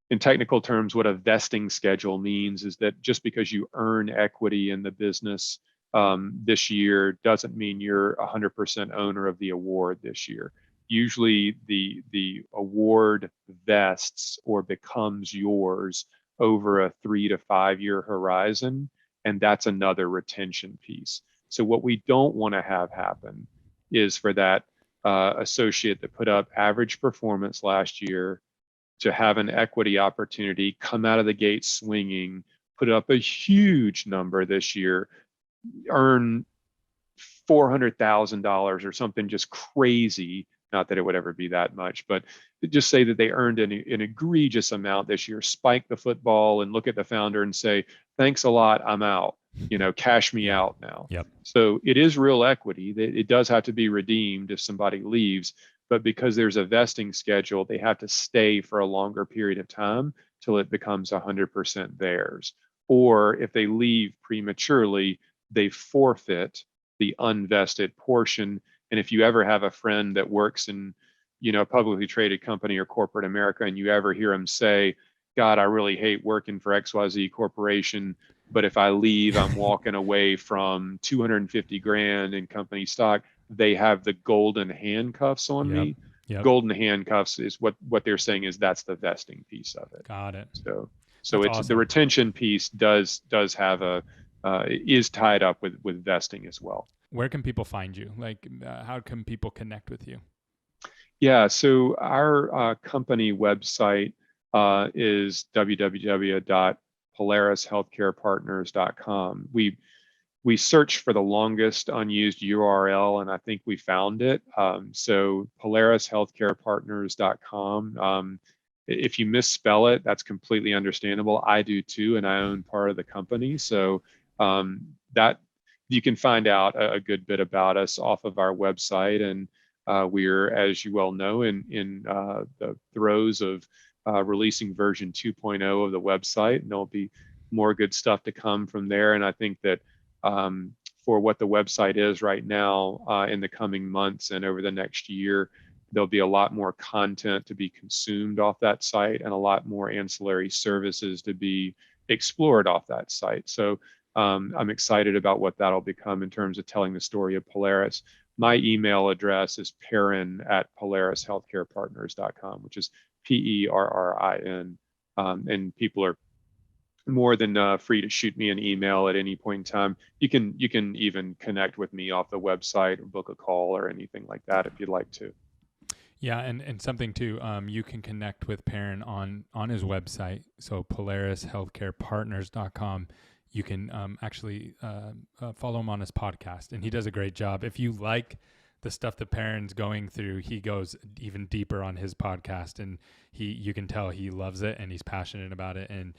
in technical terms, what a vesting schedule means is that just because you earn equity in the business this year doesn't mean you're 100% owner of the award this year. Usually the award vests or becomes yours over a 3 to 5 year horizon, and that's another retention piece. So what we don't want to have happen is for that associate that put up average performance last year to have an equity opportunity, come out of the gate swinging, put up a huge number this year, earn $400,000 or something just crazy. Not that it would ever be that much, but just say that they earned an egregious amount this year, spike the football and look at the founder and say, thanks a lot, I'm out. cash me out now. Yep. So it is real equity. It does have to be redeemed if somebody leaves, but because there's a vesting schedule, they have to stay for a longer period of time till it becomes 100% theirs. Or if they leave prematurely, they forfeit the unvested portion. And if you ever have a friend that works in, a publicly traded company or corporate America, and you ever hear them say, God, I really hate working for XYZ Corporation, but if I leave, I'm walking away from 250 grand in company stock. They have the golden handcuffs on me. Yep. Golden handcuffs is what they're saying is that's the vesting piece of it. Got it. So That's it's awesome. the retention piece does have is tied up with vesting as well. Where can people find you? Like, how can people connect with you? Yeah, so our company website is www.polarishealthcarepartners.com. We searched for the longest unused URL, and I think we found it. So polarishealthcarepartners.com. If you misspell it, that's completely understandable. I do too, and I own part of the company. So that you can find out a good bit about us off of our website. And we're, as you well know, in the throes of releasing version 2.0 of the website, and there'll be more good stuff to come from there. And I think that for what the website is right now, in the coming months and over the next year, there'll be a lot more content to be consumed off that site and a lot more ancillary services to be explored off that site. So I'm excited about what that'll become in terms of telling the story of Polaris. My email address is perrin@polarishealthcarepartners.com, which is PERRIN. And people are more than free to shoot me an email at any point in time. You can even connect with me off the website or book a call or anything like that if you'd like to. Yeah, and something too, you can connect with Perrin on his website, so polarishealthcarepartners.com. You can actually follow him on his podcast, and he does a great job. If you like the stuff that Perrin's going through, he goes even deeper on his podcast, and you can tell he loves it and he's passionate about it, and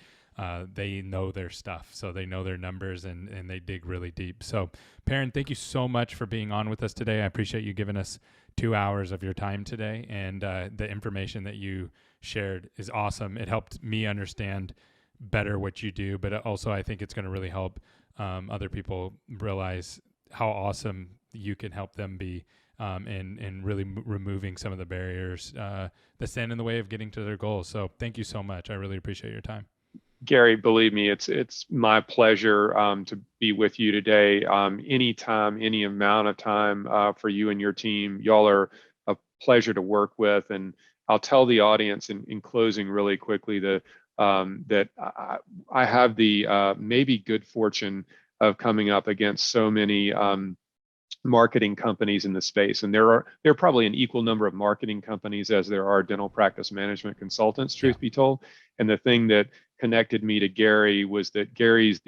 they know their stuff, so they know their numbers, and they dig really deep. So Perrin, thank you so much for being on with us today. I appreciate you giving us 2 hours of your time today, and the information that you shared is awesome. It helped me understand better what you do, but also I think it's going to really help other people realize how awesome you can help them be in really removing some of the barriers that stand in the way of getting to their goals. So thank you so much. I really appreciate your time. Gary, believe me, it's my pleasure to be with you today. Anytime, any amount of time for you and your team. Y'all are a pleasure to work with. And I'll tell the audience in closing really quickly that I have the maybe good fortune of coming up against so many marketing companies in the space, and there are probably an equal number of marketing companies as there are dental practice management consultants, truth be told. And the thing that connected me to Gary was that Gary's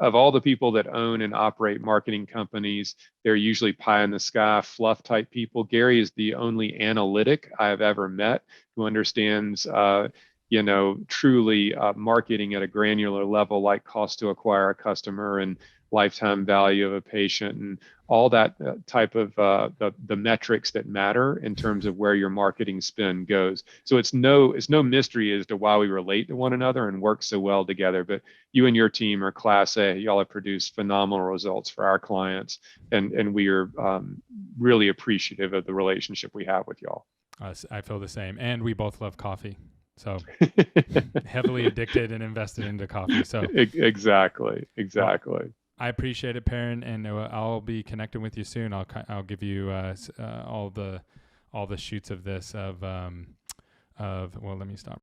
of all the people that own and operate marketing companies, they're usually pie in the sky, fluff type people. Gary is the only analytic I have ever met who understands truly marketing at a granular level, like cost to acquire a customer and lifetime value of a patient and all that type of the metrics that matter in terms of where your marketing spend goes. So it's no mystery as to why we relate to one another and work so well together. But you and your team are class A. Y'all have produced phenomenal results for our clients, and we are really appreciative of the relationship we have with y'all. I feel the same, and we both love coffee. So heavily addicted and invested into coffee. So exactly. Well, I appreciate it, Perrin, and I'll be connecting with you soon. I'll give you all the shoots of this well, let me stop.